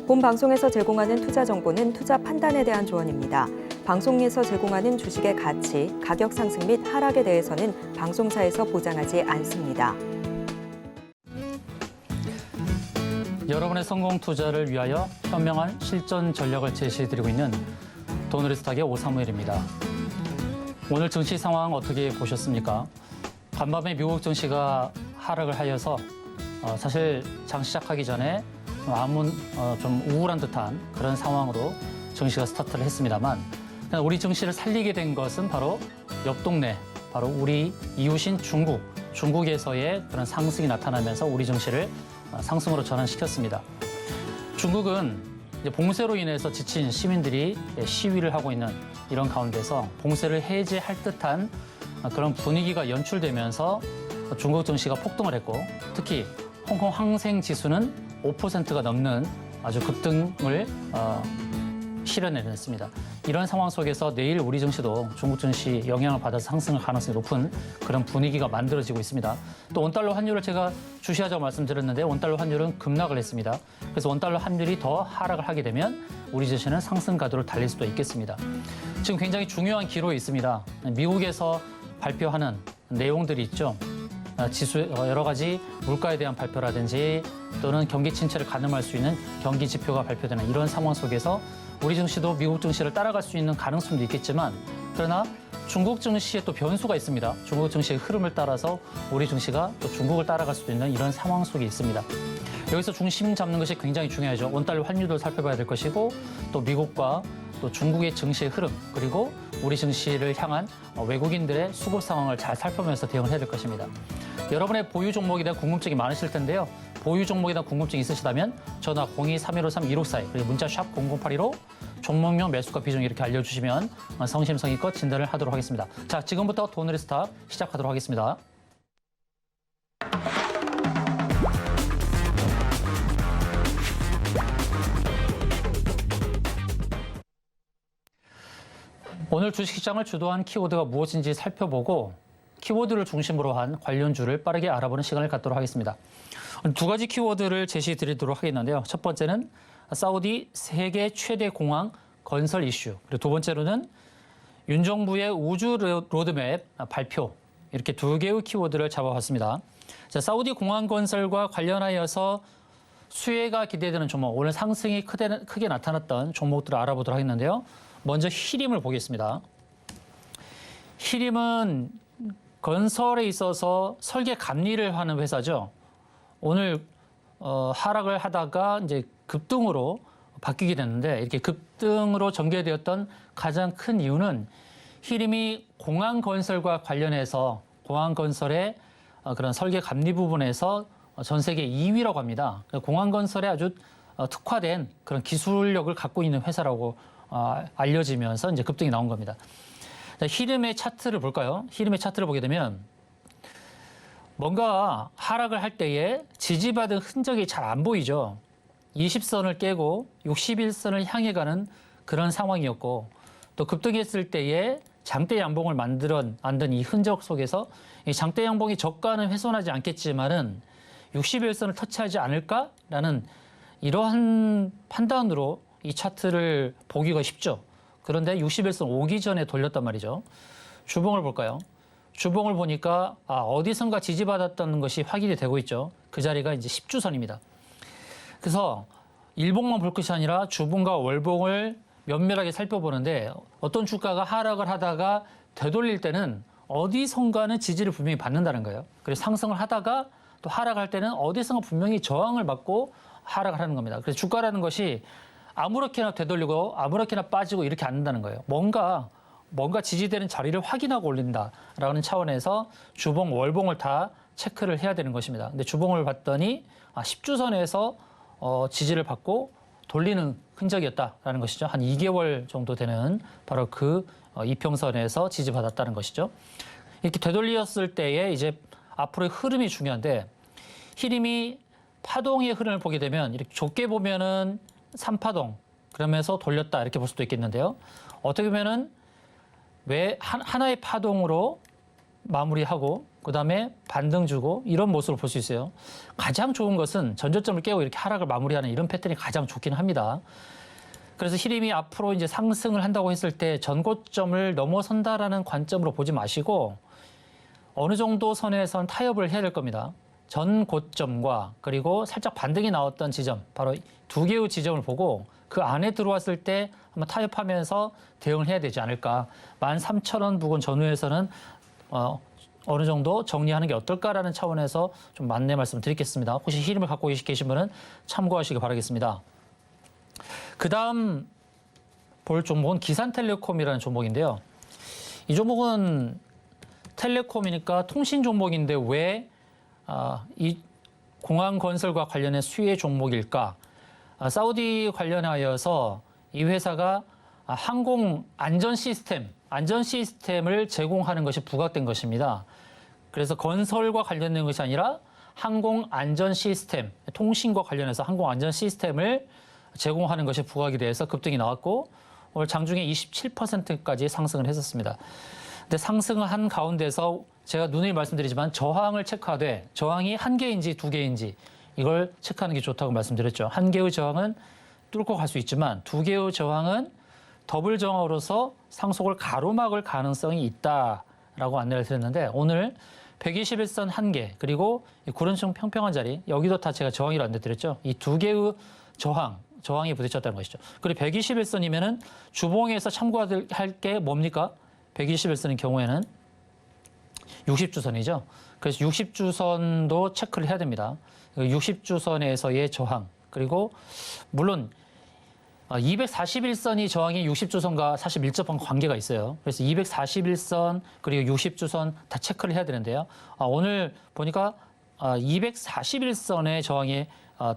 본 방송에서 제공하는 투자 정보는 투자 판단에 대한 조언입니다. 방송에서 제공하는 주식의 가치, 가격 상승 및 하락에 대해서는 방송사에서 보장하지 않습니다. 여러분의 성공 투자를 위하여 현명한 실전 전략을 제시해드리고 있는 돈으리스탁의 오사무엘입니다. 오늘 증시 상황 어떻게 보셨습니까? 간밤에 미국 증시가 하락을 하여서 사실 장 시작하기 전에 좀 우울한 듯한 그런 상황으로 증시가 스타트를 했습니다만 우리 증시를 살리게 된 것은 바로 옆 동네, 바로 우리 이웃인 중국에서의 그런 상승이 나타나면서 우리 증시를 상승으로 전환시켰습니다. 중국은 이제 봉쇄로 인해서 지친 시민들이 시위를 하고 있는 이런 가운데서 봉쇄를 해제할 듯한 그런 분위기가 연출되면서 중국 증시가 폭등을 했고 특히 홍콩 항생 지수는 5%가 넘는 아주 급등을 실현해냈습니다. 이런 상황 속에서 내일 우리 증시도 중국 증시 영향을 받아서 상승할 가능성이 높은 그런 분위기가 만들어지고 있습니다. 또 원달러 환율을 제가 주시하자고 말씀드렸는데 원달러 환율은 급락을 했습니다. 그래서 원달러 환율이 더 하락을 하게 되면 우리 증시는 상승 가도를 달릴 수도 있겠습니다. 지금 굉장히 중요한 기로에 있습니다. 미국에서 발표하는 내용들이 있죠. 여러 가지 물가에 대한 발표라든지 또는 경기 침체를 가늠할 수 있는 경기 지표가 발표되는 이런 상황 속에서 우리 증시도 미국 증시를 따라갈 수 있는 가능성도 있겠지만 그러나 중국 증시에 또 변수가 있습니다. 중국 증시의 흐름을 따라서 우리 증시가 또 중국을 따라갈 수도 있는 이런 상황 속에 있습니다. 여기서 중심 잡는 것이 굉장히 중요하죠. 원달러 환율도 살펴봐야 될 것이고 또 미국과 또 중국의 증시의 흐름 그리고 우리 증시를 향한 외국인들의 수급 상황을 잘 살펴보면서 대응을 해야 될 것입니다. 여러분의 보유 종목에 대한 궁금증이 많으실 텐데요. 보유 종목에 대한 궁금증이 있으시다면 전화 02-3153-1542 그리고 문자 샵 0082로 종목명 매수가 비중 이렇게 알려주시면 성심성의껏 진단을 하도록 하겠습니다. 자, 지금부터 돈으리스탁 시작하도록 하겠습니다. 오늘 주식시장을 주도한 키워드가 무엇인지 살펴보고 키워드를 중심으로 한 관련주를 빠르게 알아보는 시간을 갖도록 하겠습니다. 두 가지 키워드를 제시해 드리도록 하겠는데요. 첫 번째는 사우디 세계 최대 공항 건설 이슈, 그리고 두 번째로는 윤 정부의 우주 로드맵 발표, 이렇게 두 개의 키워드를 잡아봤습니다. 자, 사우디 공항 건설과 관련하여서 수혜가 기대되는 종목, 오늘 상승이 크게 나타났던 종목들을 알아보도록 하겠는데요. 먼저 히림을 보겠습니다. 히림은 건설에 있어서 설계 감리를 하는 회사죠. 오늘 하락을 하다가 이제 급등으로 바뀌게 됐는데 이렇게 급등으로 전개되었던 가장 큰 이유는 히림이 공항 건설과 관련해서 공항 건설의 그런 설계 감리 부분에서 전 세계 2위라고 합니다. 공항 건설에 아주 특화된 그런 기술력을 갖고 있는 회사라고 알려지면서 이제 급등이 나온 겁니다. 히림의 차트를 볼까요? 히림의 차트를 보게 되면 뭔가 하락을 할 때에 지지받은 흔적이 잘 안 보이죠. 20선을 깨고 61선을 향해 가는 그런 상황이었고 또 급등했을 때에 장대 양봉을 만든 이 흔적 속에서 이 장대 양봉이 저가는 훼손하지 않겠지만은 61선을 터치하지 않을까라는 이러한 판단으로 이 차트를 보기가 쉽죠. 그런데 61선 오기 전에 돌렸단 말이죠. 주봉을 볼까요? 주봉을 보니까 어디선가 지지받았다는 것이 확인이 되고 있죠. 그 자리가 이제 10주선입니다. 그래서 일봉만 볼 것이 아니라 주봉과 월봉을 면밀하게 살펴보는데 어떤 주가가 하락을 하다가 되돌릴 때는 어디선가는 지지를 분명히 받는다는 거예요. 그래서 상승을 하다가 또 하락할 때는 어디선가 분명히 저항을 받고 하락을 하는 겁니다. 그래서 주가라는 것이 아무렇게나 되돌리고 아무렇게나 빠지고 이렇게 안 된다는 거예요. 뭔가 지지되는 자리를 확인하고 올린다라는 차원에서 주봉, 월봉을 다 체크를 해야 되는 것입니다. 근데 주봉을 봤더니 10주선에서 지지를 받고 돌리는 흔적이었다라는 것이죠. 한 2개월 정도 되는 바로 그 이평선에서 지지받았다는 것이죠. 이렇게 되돌렸을 때에 이제 앞으로의 흐름이 중요한데 히림이 파동의 흐름을 보게 되면 이렇게 좁게 보면은 3파동 그러면서 돌렸다 이렇게 볼 수도 있겠는데요. 어떻게 보면은 왜 하나의 파동으로 마무리하고 그다음에 반등 주고 이런 모습을 볼 수 있어요. 가장 좋은 것은 전저점을 깨고 이렇게 하락을 마무리하는 이런 패턴이 가장 좋긴 합니다. 그래서 히림이 앞으로 이제 상승을 한다고 했을 때 전고점을 넘어선다라는 관점으로 보지 마시고 어느 정도 선에선 타협을 해야 될 겁니다. 전 고점과 그리고 살짝 반등이 나왔던 지점, 바로 두 개의 지점을 보고 그 안에 들어왔을 때 한번 타협하면서 대응을 해야 되지 않을까. 13,000원 부근 전후에서는 어느 정도 정리하는 게 어떨까라는 차원에서 좀 안내 말씀을 드리겠습니다. 혹시 히림을 갖고 계신 분은 참고하시기 바라겠습니다. 그 다음 볼 종목은 기산텔레콤이라는 종목인데요. 이 종목은 텔레콤이니까 통신 종목인데 왜 이 공항 건설과 관련된 수혜 종목일까? 사우디 관련하여서 이 회사가 항공 안전 시스템을 제공하는 것이 부각된 것입니다. 그래서 건설과 관련된 것이 아니라 항공 안전 시스템, 통신과 관련해서 항공 안전 시스템을 제공하는 것이 부각이 돼서 급등이 나왔고 오늘 장중에 27%까지 상승을 했었습니다. 근데 상승을 한 가운데서 제가 누누이 말씀드리지만 저항을 체크하되 저항이 한 개인지 두 개인지 이걸 체크하는 게 좋다고 말씀드렸죠. 한 개의 저항은 뚫고 갈 수 있지만 두 개의 저항은 더블 저항으로서 상속을 가로막을 가능성이 있다라고 안내를 드렸는데 오늘 121선 한 개 그리고 구름층 평평한 자리 여기도 다 제가 저항이라고 안내드렸죠. 이 두 개의 저항이 부딪혔다는 것이죠. 그리고 121선이면은 주봉에서 참고할 게 뭡니까? 121선인 경우에는 60주선이죠. 그래서 60주선도 체크를 해야 됩니다. 60주선에서의 저항 그리고 물론 241선이 저항이 60주선과 사실 밀접한 관계가 있어요. 그래서 241선 그리고 60주선 다 체크를 해야 되는데요. 오늘 보니까 241선의 저항이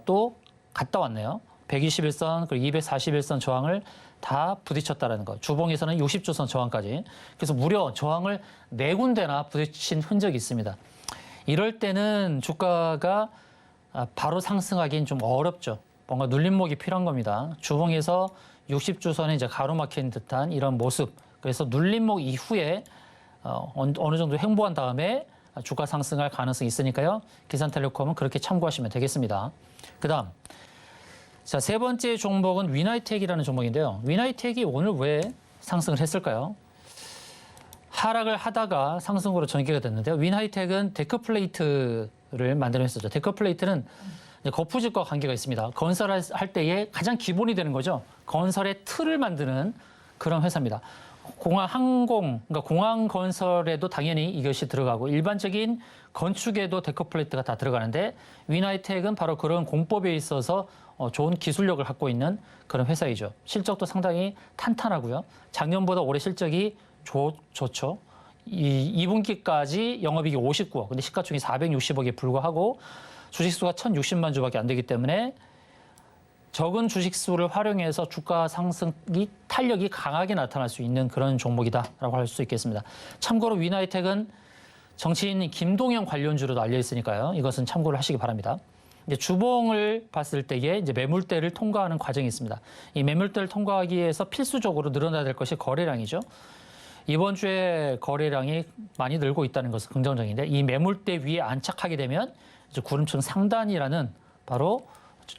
또 갔다 왔네요. 121선 그리고 241선 저항을 다 부딪혔다는 것. 주봉에서는 60주선 저항까지. 그래서 무려 저항을 4군데나 부딪힌 흔적이 있습니다. 이럴 때는 주가가 바로 상승하기는 좀 어렵죠. 뭔가 눌림목이 필요한 겁니다. 주봉에서 60주선에 이제 가로막힌 듯한 이런 모습. 그래서 눌림목 이후에 어느 정도 횡보한 다음에 주가 상승할 가능성이 있으니까요. 기산텔레콤은 그렇게 참고하시면 되겠습니다. 그다음 자, 세 번째 종목은 위나이텍이라는 종목인데요. 위나이텍이 오늘 왜 상승을 했을까요? 하락을 하다가 상승으로 전개가 됐는데요. 위나이텍은 데크플레이트를 만들어냈었죠. 데크플레이트는 거푸집과 관계가 있습니다. 건설할 때에 가장 기본이 되는 거죠. 건설의 틀을 만드는 그런 회사입니다. 그러니까 공항 건설에도 당연히 이것이 들어가고 일반적인 건축에도 데크플레이트가 다 들어가는데 위나이텍은 바로 그런 공법에 있어서 좋은 기술력을 갖고 있는 그런 회사이죠. 실적도 상당히 탄탄하고요. 작년보다 올해 실적이 좋죠. 2분기까지 영업이익이 59억, 근데 시가총액이 460억에 불과하고 주식수가 1,060만 주밖에 안 되기 때문에 적은 주식수를 활용해서 주가 상승이 탄력이 강하게 나타날 수 있는 그런 종목이다라고 할 수 있겠습니다. 참고로 위나이텍은 정치인 김동연 관련주로도 알려 있으니까요. 이것은 참고를 하시기 바랍니다. 이제 주봉을 봤을 때에 이제 매물대를 통과하는 과정이 있습니다. 이 매물대를 통과하기 위해서 필수적으로 늘어나야 될 것이 거래량이죠. 이번 주에 거래량이 많이 늘고 있다는 것은 긍정적인데 이 매물대 위에 안착하게 되면 이제 구름층 상단이라는 바로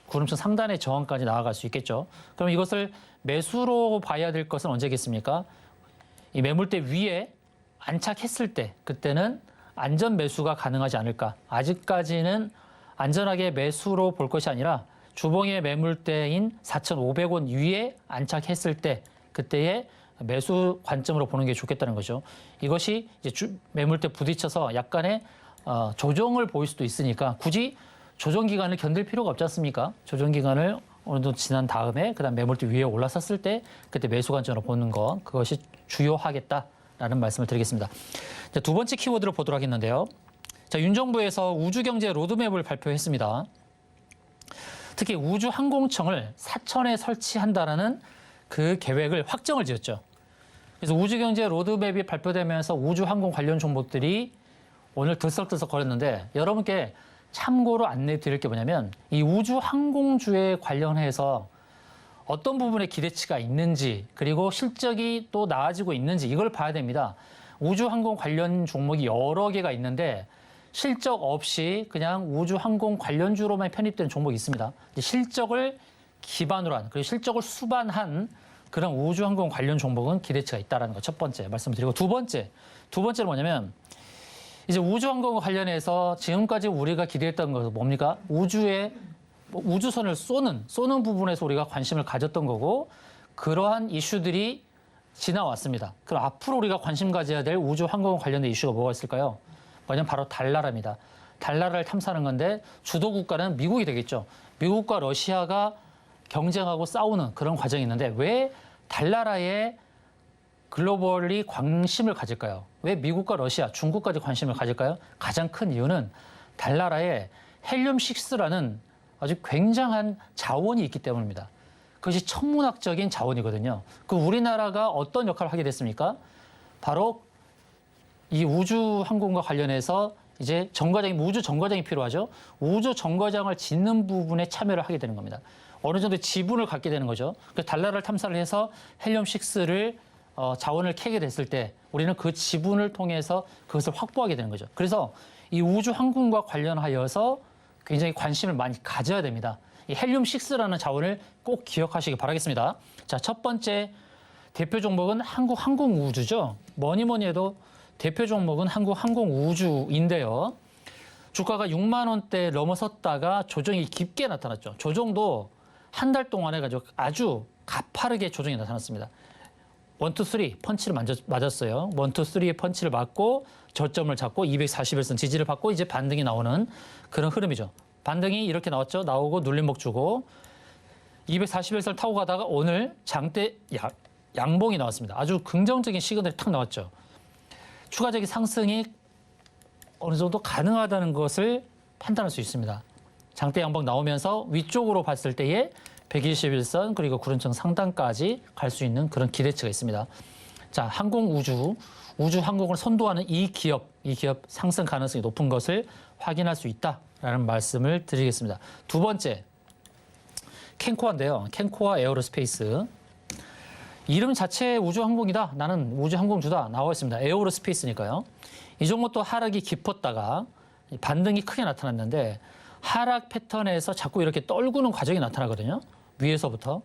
구름층 상단의 저항까지 나아갈 수 있겠죠. 그럼 이것을 매수로 봐야 될 것은 언제겠습니까? 이 매물대 위에 안착했을 때 그때는 안전 매수가 가능하지 않을까. 아직까지는 안전하게 매수로 볼 것이 아니라 주봉의 매물대인 4,500원 위에 안착했을 때 그때의 매수 관점으로 보는 게 좋겠다는 거죠. 이것이 이제 매물대 부딪혀서 약간의 조정을 보일 수도 있으니까 굳이 조정 기간을 견딜 필요가 없지 않습니까? 조정 기간을 어느 정도 지난 다음에 그다음 매물대 위에 올라섰을 때 그때 매수 관점으로 보는 거 그것이 주요하겠다라는 말씀을 드리겠습니다. 자, 두 번째 키워드를 보도록 하겠는데요. 자, 윤 정부에서 우주경제 로드맵을 발표했습니다. 특히 우주항공청을 사천에 설치한다라는 그 계획을 확정을 지었죠. 그래서 우주경제 로드맵이 발표되면서 우주항공 관련 종목들이 오늘 들썩들썩 거렸는데 여러분께 참고로 안내 드릴 게 뭐냐면 이 우주항공주에 관련해서 어떤 부분에 기대치가 있는지 그리고 실적이 또 나아지고 있는지 이걸 봐야 됩니다. 우주항공 관련 종목이 여러 개가 있는데 실적 없이 그냥 우주항공 관련주로만 편입된 종목이 있습니다. 실적을 기반으로 한, 그리고 실적을 수반한 그런 우주항공 관련 종목은 기대치가 있다는 거 첫 번째 말씀드리고 두 번째는 뭐냐면 이제 우주항공과 관련해서 지금까지 우리가 기대했던 것은 뭡니까? 우주선을 쏘는 부분에서 우리가 관심을 가졌던 거고 그러한 이슈들이 지나왔습니다. 그럼 앞으로 우리가 관심 가져야 될 우주항공 관련된 이슈가 뭐가 있을까요? 뭐냐면 바로 달나라입니다. 달나라를 탐사하는 건데 주도 국가는 미국이 되겠죠. 미국과 러시아가 경쟁하고 싸우는 그런 과정이 있는데 왜 달나라에 글로벌이 관심을 가질까요? 왜 미국과 러시아, 중국까지 관심을 가질까요? 가장 큰 이유는 달나라에 헬륨6라는 아주 굉장한 자원이 있기 때문입니다. 그것이 천문학적인 자원이거든요. 그 우리나라가 어떤 역할을 하게 됐습니까? 바로 이 우주 항공과 관련해서 이제 우주 정거장이 필요하죠. 우주 정거장을 짓는 부분에 참여를 하게 되는 겁니다. 어느 정도 지분을 갖게 되는 거죠. 그래서 달나라를 탐사를 해서 헬륨6를 자원을 캐게 됐을 때 우리는 그 지분을 통해서 그것을 확보하게 되는 거죠. 그래서 이 우주 항공과 관련하여서 굉장히 관심을 많이 가져야 됩니다. 이 헬륨6라는 자원을 꼭 기억하시기 바라겠습니다. 자, 첫 번째 대표 종목은 한국항공우주죠. 뭐니 해도 대표 종목은 한국항공우주인데요. 주가가 6만 원대 넘어섰다가 조정이 깊게 나타났죠. 조정도 한 달 동안 해가지고 아주 가파르게 조정이 나타났습니다. 1, 2, 3 펀치를 맞았어요. 1, 2, 3의 펀치를 맞고 저점을 잡고 241선 지지를 받고 이제 반등이 나오는 그런 흐름이죠. 반등이 이렇게 나왔죠. 나오고 눌림목 주고 241선 타고 가다가 오늘 장대 양봉이 나왔습니다. 아주 긍정적인 시그널이 탁 나왔죠. 추가적인 상승이 어느 정도 가능하다는 것을 판단할 수 있습니다. 장대 양봉 나오면서 위쪽으로 봤을 때에 121선 그리고 구름청 상단까지 갈 수 있는 그런 기대치가 있습니다. 자, 우주항공을 선도하는 이 기업 상승 가능성이 높은 것을 확인할 수 있다라는 말씀을 드리겠습니다. 두 번째, 캔코아인데요. 캔코아 에어로스페이스. 이름 자체에 우주항공이다. 나는 우주항공주다. 나와 있습니다. 에어로스페이스니까요. 이 종목도 하락이 깊었다가 반등이 크게 나타났는데 하락 패턴에서 자꾸 이렇게 떨구는 과정이 나타나거든요. 위에서부터.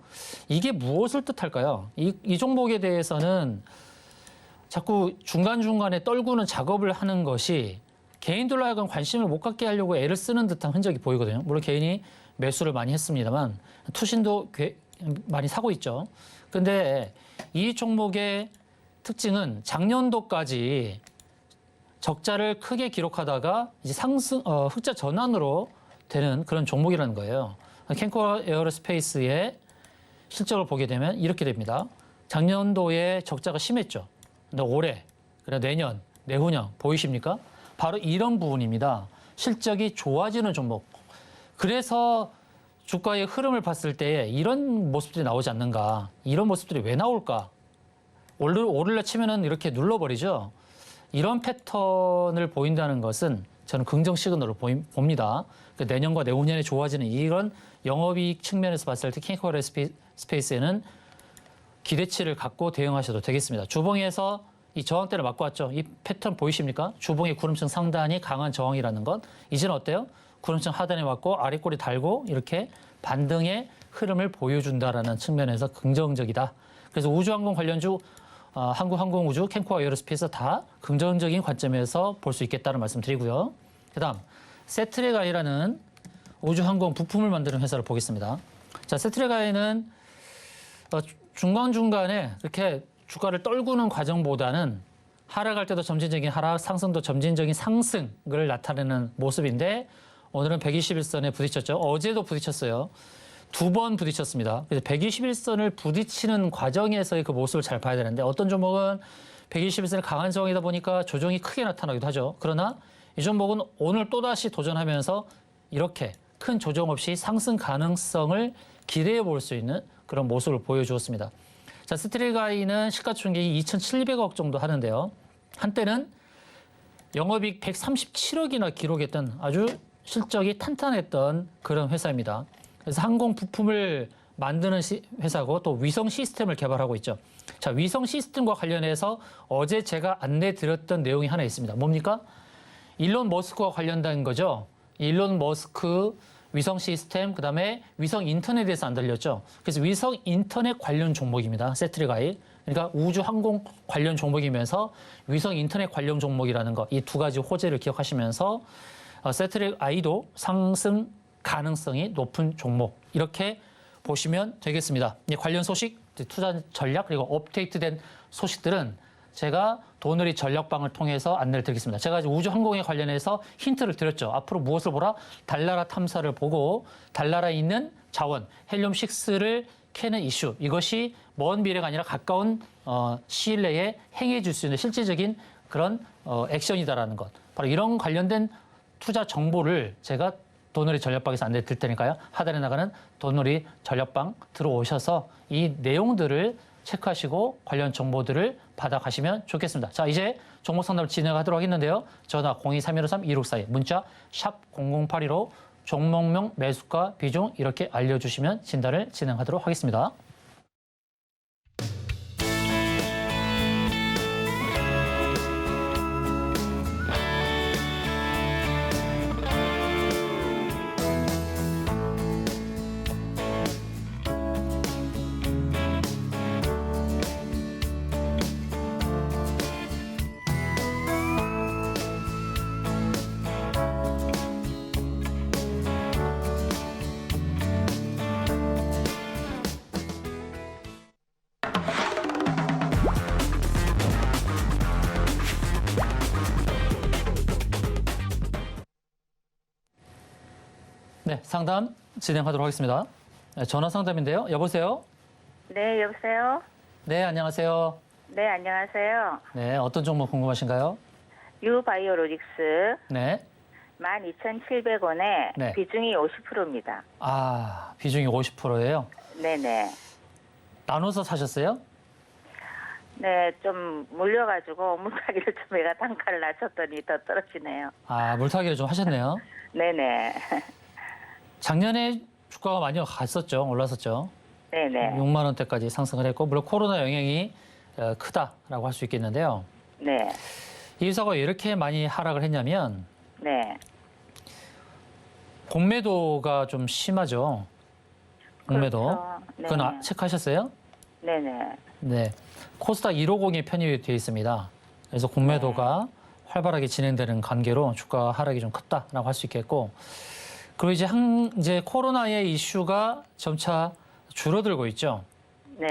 이게 무엇을 뜻할까요? 이 종목에 대해서는 자꾸 중간중간에 떨구는 작업을 하는 것이 개인들로 하여금 관심을 못 갖게 하려고 애를 쓰는 듯한 흔적이 보이거든요. 물론 개인이 매수를 많이 했습니다만 투신도 많이 사고 있죠. 근데 이 종목의 특징은 작년도까지 적자를 크게 기록하다가 이제 흑자 전환으로 되는 그런 종목이라는 거예요. 캔코아 에어로스페이스의 실적을 보게 되면 이렇게 됩니다. 작년도에 적자가 심했죠. 근데 올해, 그리고 내년, 내후년 보이십니까? 바로 이런 부분입니다. 실적이 좋아지는 종목. 그래서 주가의 흐름을 봤을 때 이런 모습들이 나오지 않는가? 이런 모습들이 왜 나올까? 오르려 치면은 이렇게 눌러버리죠. 이런 패턴을 보인다는 것은 저는 긍정 시그널로 봅니다. 내년과 내후년에 좋아지는 이런 영업이익 측면에서 봤을 때 캔코아 에어로스페이스에는 기대치를 갖고 대응하셔도 되겠습니다. 주봉에서 이 저항대를 맞고 왔죠. 이 패턴 보이십니까? 주봉의 구름층 상단이 강한 저항이라는 것. 이제는 어때요? 구름층 하단에 왔고 아래꼬리 달고 이렇게 반등의 흐름을 보여준다라는 측면에서 긍정적이다. 그래서 우주항공 관련주 한국항공우주, 캔코아 에어로스페이스 다 긍정적인 관점에서 볼 수 있겠다는 말씀 드리고요. 그다음 세트레가이라는 우주항공 부품을 만드는 회사를 보겠습니다. 자, 세트레가이는 중간중간에 이렇게 주가를 떨구는 과정보다는 하락할 때도 점진적인 하락, 상승도 점진적인 상승을 나타내는 모습인데 오늘은 121선에 부딪혔죠. 어제도 부딪혔어요. 2번 부딪혔습니다. 그래서 121선을 부딪히는 과정에서의 그 모습을 잘 봐야 되는데 어떤 종목은 121선이 강한 저항이다 보니까 조정이 크게 나타나기도 하죠. 그러나 이 종목은 오늘 또다시 도전하면서 이렇게 큰 조정 없이 상승 가능성을 기대해 볼 수 있는 그런 모습을 보여주었습니다. 자, 세트레가이는 시가총액이 2,700억 정도 하는데요. 한때는 영업이익 137억이나 기록했던 아주 실적이 탄탄했던 그런 회사입니다. 그래서 항공 부품을 만드는 회사고 또 위성 시스템을 개발하고 있죠. 자, 위성 시스템과 관련해서 어제 제가 안내 드렸던 내용이 하나 있습니다. 뭡니까? 일론 머스크와 관련된 거죠. 일론 머스크 위성 시스템, 그다음에 위성 인터넷에 대해서 안 들렸죠. 그래서 위성 인터넷 관련 종목입니다. 세트리가이. 그러니까 우주 항공 관련 종목이면서 위성 인터넷 관련 종목이라는 거, 이 두 가지 호재를 기억하시면서 세트리가이도 상승 가능성이 높은 종목, 이렇게 보시면 되겠습니다. 관련 소식, 투자 전략, 그리고 업데이트된 소식들은 제가 도너리 전략방을 통해서 안내를 드리겠습니다. 제가 우주 항공에 관련해서 힌트를 드렸죠. 앞으로 무엇을 보라? 달나라 탐사를 보고 달나라에 있는 자원, 헬륨6를 캐는 이슈, 이것이 먼 미래가 아니라 가까운 시일 내에 행해질 수 있는 실질적인 그런 액션이다라는 것. 바로 이런 관련된 투자 정보를 제가 도너리 전략방에서 안내 드릴 테니까요. 하단에 나가는 도너리 전략방 들어오셔서 이 내용들을 체크하시고 관련 정보들을 받아가시면 좋겠습니다. 자, 이제 종목 상담을 진행하도록 하겠는데요. 전화 023153-2642, 문자 샵 0082로 종목명, 매수가, 비중 이렇게 알려주시면 진단을 진행하도록 하겠습니다. 네, 상담 진행하도록 하겠습니다. 네, 전화 상담인데요. 여보세요? 네, 여보세요? 네, 안녕하세요. 네, 안녕하세요. 네, 어떤 종목 궁금하신가요? 유바이오로직스 네. 12,700원에 네. 비중이 50%입니다. 아, 비중이 50%예요. 네네. 나눠서 사셨어요? 네, 좀 물려가지고 물타기를 좀 애가 단가를 낮췄더니 더 떨어지네요. 아, 물타기를 좀 하셨네요. 네네. 작년에 주가가 많이 갔었죠. 올랐었죠. 네네. 6만 원대까지 상승을 했고, 물론 코로나 영향이 크다라고 할 수 있겠는데요. 네. 이 회사가 왜 이렇게 많이 하락을 했냐면 네. 공매도가 좀 심하죠. 공매도. 그렇죠. 네. 그건 체크하셨어요? 네네. 네. 코스닥 150에 편입이 되어 있습니다. 그래서 공매도가 활발하게 진행되는 관계로 주가 하락이 좀 컸다라고 할 수 있겠고, 그리고 이제 코로나의 이슈가 점차 줄어들고 있죠. 네.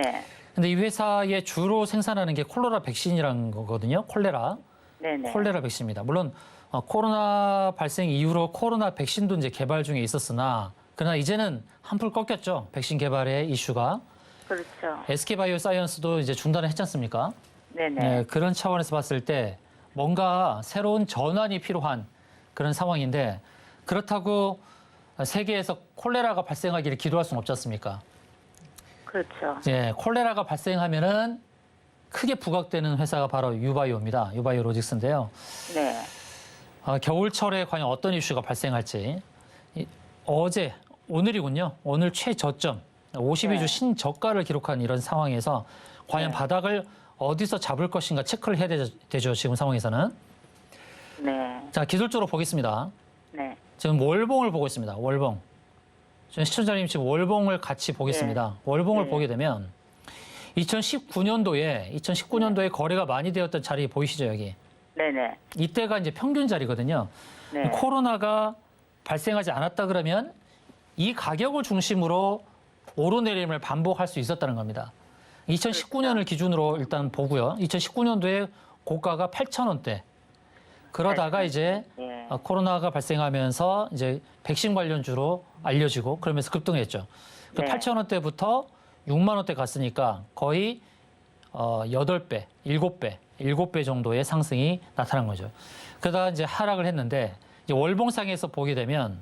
근데 이 회사의 주로 생산하는 게 콜레라 백신이라는 거거든요. 콜레라. 네네. 콜레라 백신입니다. 물론 코로나 발생 이후로 코로나 백신도 이제 개발 중에 있었으나, 그러나 이제는 한풀 꺾였죠. 백신 개발의 이슈가. 그렇죠. SK바이오사이언스도 이제 중단을 했지 않습니까? 네네. 네, 그런 차원에서 봤을 때 뭔가 새로운 전환이 필요한 그런 상황인데, 그렇다고 세계에서 콜레라가 발생하기를 기도할 수는 없지 않습니까? 그렇죠. 예, 콜레라가 발생하면은 크게 부각되는 회사가 바로 유바이오입니다. 유바이오로직스인데요. 네. 겨울철에 과연 어떤 이슈가 발생할지. 어제, 오늘이군요. 오늘 최저점, 52주 네. 신저가를 기록한 이런 상황에서 과연 네. 바닥을 어디서 잡을 것인가 체크를 해야 되죠. 지금 상황에서는. 네. 자, 기술적으로 보겠습니다. 네. 지금 월봉을 보고 있습니다. 월봉. 지금 시청자님 지금 월봉을 같이 보겠습니다. 월봉을 네. 보게 되면 2019년도에 거래가 많이 되었던 자리 보이시죠, 여기? 네네. 이때가 이제 평균 자리거든요. 네. 코로나가 발생하지 않았다 그러면 이 가격을 중심으로 오르내림을 반복할 수 있었다는 겁니다. 2019년을 기준으로 일단 보고요. 2019년도에 고가가 8,000원대. 그러다가 이제 네. 코로나가 발생하면서 이제 백신 관련주로 알려지고 그러면서 급등했죠. 그 네. 8,000원대부터 6만 원대 갔으니까 거의 8배, 7배 정도의 상승이 나타난 거죠. 그러다가 이제 하락을 했는데 이제 월봉상에서 보게 되면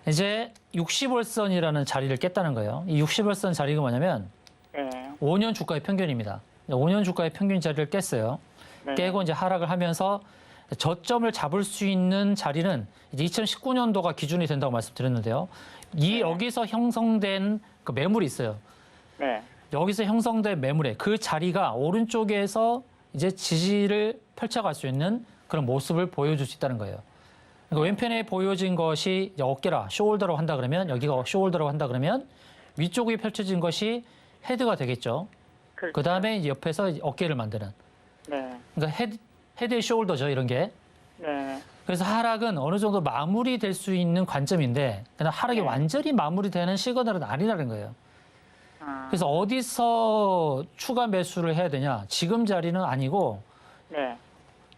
이제 60월선이라는 자리를 깼다는 거예요. 이 60월선 자리가 뭐냐면 네. 5년 주가의 평균입니다. 5년 주가의 평균 자리를 깼어요. 네. 깨고 이제 하락을 하면서 저점을 잡을 수 있는 자리는 이제 2019년도가 기준이 된다고 말씀드렸는데요. 여기서 형성된 그 매물이 있어요. 네. 여기서 형성된 매물에 그 자리가 오른쪽에서 이제 지지를 펼쳐갈 수 있는 그런 모습을 보여줄 수 있다는 거예요. 그러니까 왼편에 보여진 것이 이제 어깨라, 숄더라고 한다 그러면 여기가 숄더라고 한다 그러면 위쪽이 펼쳐진 것이 헤드가 되겠죠. 그렇죠. 그 다음에 옆에서 어깨를 만드는. 네. 그러니까 헤드의 숄더죠, 이런 게. 네. 그래서 하락은 어느 정도 마무리될 수 있는 관점인데 그냥 하락이 네. 완전히 마무리되는 시그널은 아니라는 거예요. 아, 그래서 어디서 추가 매수를 해야 되냐? 지금 자리는 아니고 네.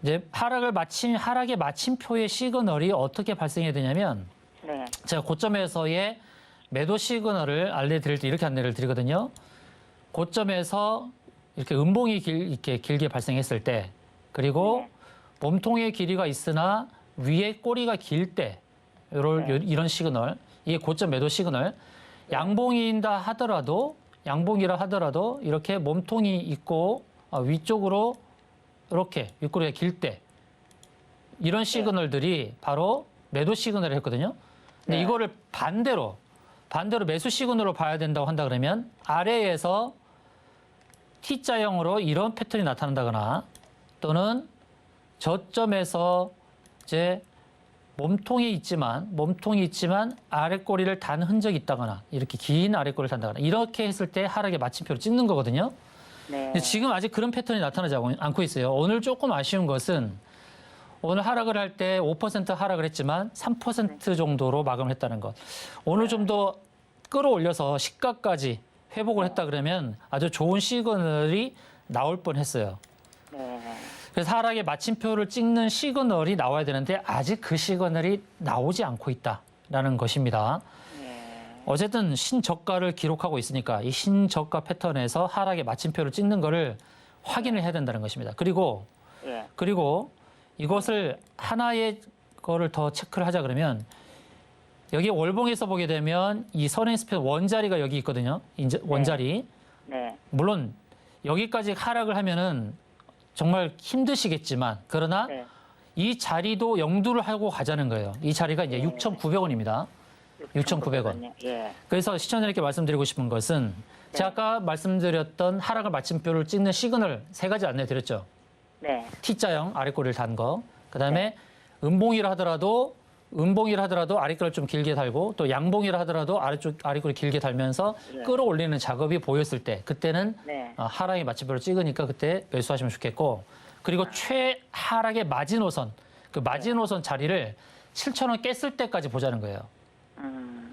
이제 하락의 마침표의 시그널이 어떻게 발생해야 되냐면 네. 제가 고점에서의 매도 시그널을 알려드릴 때 이렇게 안내를 드리거든요. 고점에서 이렇게 음봉이 이렇게 길게 발생했을 때 그리고 네. 몸통의 길이가 있으나 위에 꼬리가 길 때 이런 시그널, 이게 고점 매도 시그널. 양봉이라 하더라도 이렇게 몸통이 있고 위쪽으로 이렇게 윗꼬리가 길 때 이런 시그널들이 바로 매도 시그널을 했거든요. 근데 네. 이거를 반대로 매수 시그널로 봐야 된다고 한다 그러면 아래에서 T자형으로 이런 패턴이 나타난다거나 또는 저점에서 이제 몸통이 있지만 아래 꼬리를 단 흔적이 있다거나 이렇게 긴 아래 꼬리를 단다거나 이렇게 했을 때 하락의 마침표를 찍는 거거든요. 네. 근데 지금 아직 그런 패턴이 나타나지 않고 있어요. 오늘 조금 아쉬운 것은 오늘 하락을 할 때 5% 하락을 했지만 3% 정도로 마감을 했다는 것. 오늘 좀 더 끌어올려서 시가까지 회복을 했다 그러면 아주 좋은 시그널이 나올 뻔했어요. 네. 그래서 하락의 마침표를 찍는 시그널이 나와야 되는데 아직 그 시그널이 나오지 않고 있다라는 것입니다. 네. 어쨌든 신저가를 기록하고 있으니까 이 신저가 패턴에서 하락의 마침표를 찍는 거를 확인을 해야 된다는 것입니다. 그리고 예. 이것을 하나의 거를 더 체크를 하자 그러면 여기 월봉에서 보게 되면 이 선행스표 원자리가 여기 있거든요. 이제 원자리. 네. 물론 여기까지 하락을 하면은 정말 힘드시겠지만 그러나 네. 이 자리도 영두를 하고 가자는 거예요. 이 자리가 이제 6,900원입니다. 6,900원. 예. 그래서 시청자님께 말씀드리고 싶은 것은 제가 아까 말씀드렸던 하락을 마침표를 찍는 시그널 3가지 안내드렸죠. 네. T자형 아래꼬리를 단 거. 그다음에 음봉이라 하더라도 아래꼬리를 좀 길게 달고 또 양봉이라 하더라도 아래꼬리 길게 달면서 네. 끌어올리는 작업이 보였을 때 그때는 네. 하락의 마침표를 찍으니까 그때 매수하시면 좋겠고 그리고 최하락의 마지노선 그 마지노선 자리를 7,000원 깼을 때까지 보자는 거예요.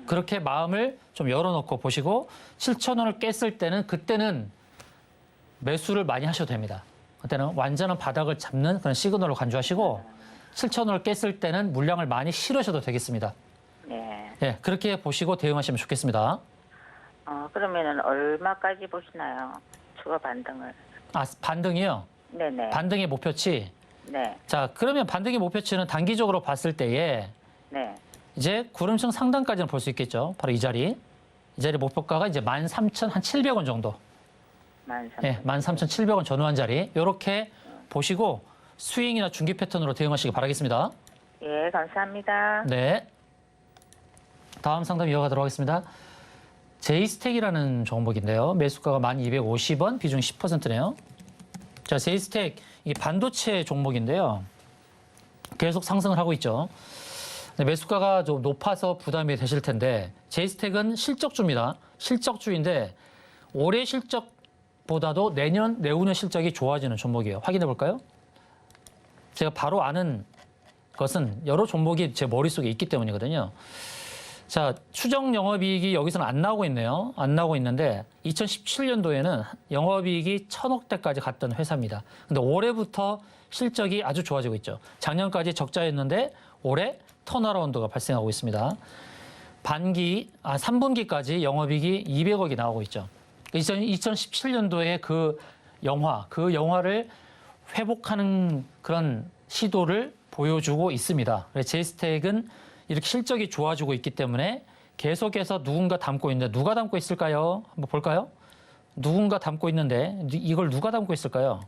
그렇게 마음을 좀 열어놓고 보시고 7,000원을 깼을 때는 그때는 매수를 많이 하셔도 됩니다. 그때는 완전한 바닥을 잡는 그런 시그널로 간주하시고 7,000원을 깼을 때는 물량을 많이 실으셔도 되겠습니다. 네. 네, 그렇게 보시고 대응하시면 좋겠습니다. 그러면은 얼마까지 보시나요? 추가 반등을. 반등이요? 네네. 반등의 목표치. 네. 자, 그러면 반등의 목표치는 단기적으로 봤을 때에 네. 이제 구름층 상단까지는 볼 수 있겠죠. 바로 이 자리. 이 자리 목표가가 이제 13,700원 정도. 13,000. 네, 13,700원 전후한 자리. 이렇게 보시고 스윙이나 중기 패턴으로 대응하시기 바라겠습니다. 예, 감사합니다. 네. 다음 상담 이어가도록 하겠습니다. 제이스택이라는 종목인데요. 매수가가 1,250원, 비중 10%네요. 자, 제이스택, 이게 반도체 종목인데요. 계속 상승을 하고 있죠. 매수가가 좀 높아서 부담이 되실 텐데, 제이스택은 실적주입니다. 실적주인데, 올해 실적보다도 내후년 실적이 좋아지는 종목이에요. 확인해 볼까요? 제가 바로 아는 것은 여러 종목이 제 머릿속에 있기 때문이거든요. 자, 추정 영업이익이 여기서는 안 나오고 있네요. 안 나오고 있는데 2017년도에는 영업이익이 1,000억대까지 갔던 회사입니다. 근데 올해부터 실적이 아주 좋아지고 있죠. 작년까지 적자였는데 올해 턴어라운드가 발생하고 있습니다. 3분기까지 영업이익이 200억이 나오고 있죠. 2017년도에 그 영화를 회복하는 그런 시도를 보여주고 있습니다. 제이스택은 이렇게 실적이 좋아지고 있기 때문에 계속해서 누군가 담고 있는데 누가 담고 있을까요? 한번 볼까요? 누군가 담고 있는데 이걸 누가 담고 있을까요?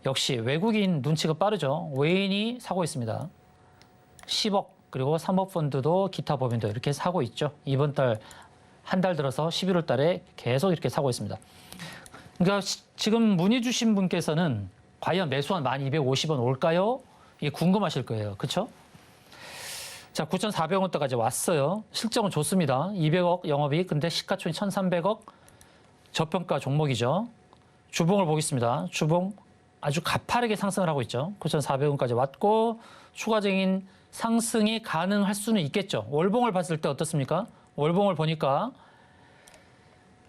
역시 외국인 눈치가 빠르죠. 외인이 사고 있습니다. 10억 그리고 사모펀드도 기타 법인도 이렇게 사고 있죠. 이번 달 한 달 들어서 11월 달에 계속 이렇게 사고 있습니다. 그러니까 지금 문의 주신 분께서는 과연 매수한 1250원 올까요? 이게 궁금하실 거예요. 그렇죠? 자, 9,400원대까지 왔어요. 실적은 좋습니다. 200억 영업이익, 근데 시가총이 1,300억 저평가 종목이죠. 주봉을 보겠습니다. 주봉 아주 가파르게 상승을 하고 있죠. 9,400원까지 왔고 추가적인 상승이 가능할 수는 있겠죠. 월봉을 봤을 때 어떻습니까? 월봉을 보니까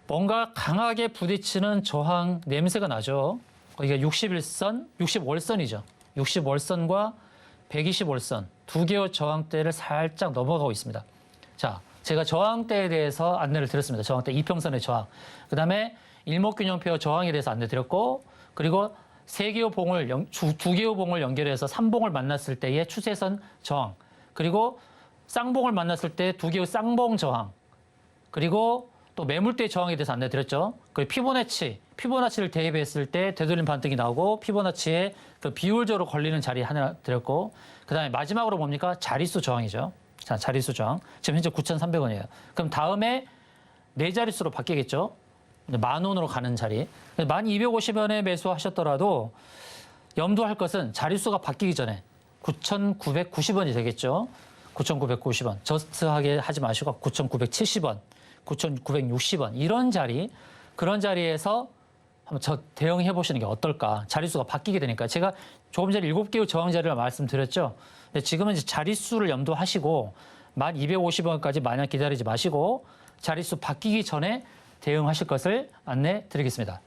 뭔가 강하게 부딪히는 저항 냄새가 나죠. 이게 61선, 60월선이죠. 60월선과 120월선 두 개의 저항대를 살짝 넘어가고 있습니다. 자, 제가 저항대에 대해서 안내를 드렸습니다. 저항대 이평선의 저항. 그다음에 일목균형표 저항에 대해서 안내 드렸고, 그리고 세 개의 봉을 두 개의 봉을 연결해서 3봉을 만났을 때의 추세선 저항, 그리고 쌍봉을 만났을 때 두 개의 쌍봉 저항, 그리고 또 매물대 저항에 대해서 안내 드렸죠. 그리고 피보나치를 대입했을 때 되돌림 반등이 나오고 피보나치의 그 비율적으로 걸리는 자리 하나 드렸고, 그다음에 마지막으로 뭡니까? 자릿수 저항이죠. 자, 자릿수 저항. 지금 현재 9,300원이에요. 그럼 다음에 네 자릿수로 바뀌겠죠. 10,000원으로 가는 자리. 1,250원에 매수하셨더라도 염두할 것은 자릿수가 바뀌기 전에 9,990원이 되겠죠. 9,990원. 저스트하게 하지 마시고 9,970원, 9,960원 이런 자리, 그런 자리에서 한번 저 대응해 보시는 게 어떨까. 자릿수가 바뀌게 되니까. 제가 조금 전에 7개의 저항 자리를 말씀드렸죠. 근데 지금은 이제 자릿수를 염두하시고 1,250원까지 마냥 기다리지 마시고 자릿수 바뀌기 전에 대응하실 것을 안내 드리겠습니다.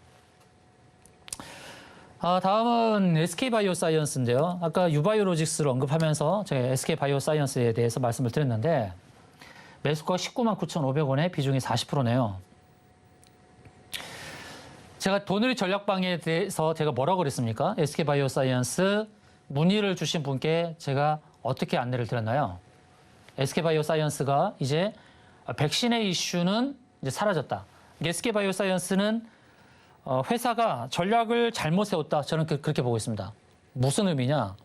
다음은 SK바이오사이언스인데요. 아까 유바이오로직스를 언급하면서 제가 SK바이오사이언스에 대해서 말씀을 드렸는데 매수가 199,500원에 비중이 40%네요. 제가 돈의 전략방에 대해서 제가 뭐라고 그랬습니까? SK바이오사이언스 문의를 주신 분께 제가 어떻게 안내를 드렸나요? SK바이오사이언스가 이제 백신의 이슈는 이제 사라졌다. SK바이오사이언스는 회사가 전략을 잘못 세웠다. 저는 그렇게 보고 있습니다. 무슨 의미냐?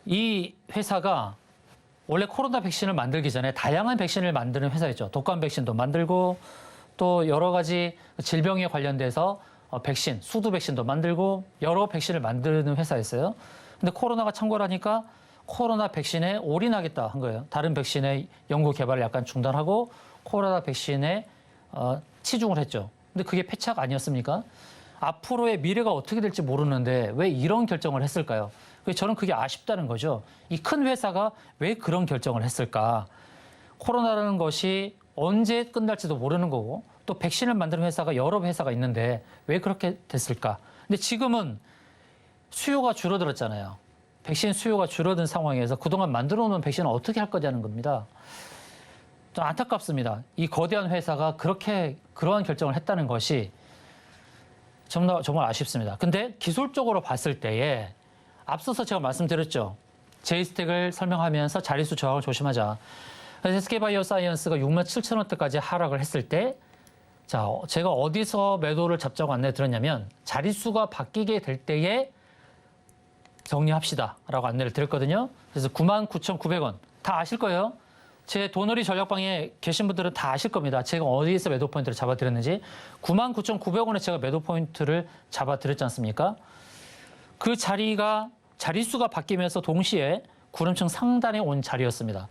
이 회사가 원래 코로나 백신을 만들기 전에 다양한 백신을 만드는 회사였죠. 독감 백신도 만들고 또 여러 가지 질병에 관련돼서 백신, 수두 백신도 만들고 여러 백신을 만드는 회사였어요. 근데 코로나가 창궐하니까 코로나 백신에 올인하겠다 한 거예요. 다른 백신의 연구 개발을 약간 중단하고 코로나 백신에 치중을 했죠. 근데 그게 패착 아니었습니까? 앞으로의 미래가 어떻게 될지 모르는데 왜 이런 결정을 했을까요? 저는 그게 아쉽다는 거죠. 이 큰 회사가 왜 그런 결정을 했을까? 코로나라는 것이 언제 끝날지도 모르는 거고 또 백신을 만드는 회사가 여러 회사가 있는데 왜 그렇게 됐을까? 근데 지금은 수요가 줄어들었잖아요. 백신 수요가 줄어든 상황에서 그동안 만들어 놓은 백신을 어떻게 할 거냐는 겁니다. 좀 안타깝습니다. 이 거대한 회사가 그러한 결정을 했다는 것이 정말 아쉽습니다. 근데 기술적으로 봤을 때에 앞서서 제가 말씀드렸죠. 제이스택을 설명하면서 자릿수 저항을 조심하자. 그래서 SK바이오사이언스가 67,000원대까지 하락을 했을 때 자, 제가 어디서 매도를 잡자고 안내 드렸냐면 자릿수가 바뀌게 될 때에 정리합시다라고 안내를 드렸거든요. 그래서 99,900원 다 아실 거예요. 제 돈놀이 전략방에 계신 분들은 다 아실 겁니다. 제가 어디에서 매도 포인트를 잡아드렸는지. 99,900원에 제가 매도 포인트를 잡아드렸지 않습니까? 그 자릿수가 바뀌면서 동시에 구름층 상단에 온 자리였습니다.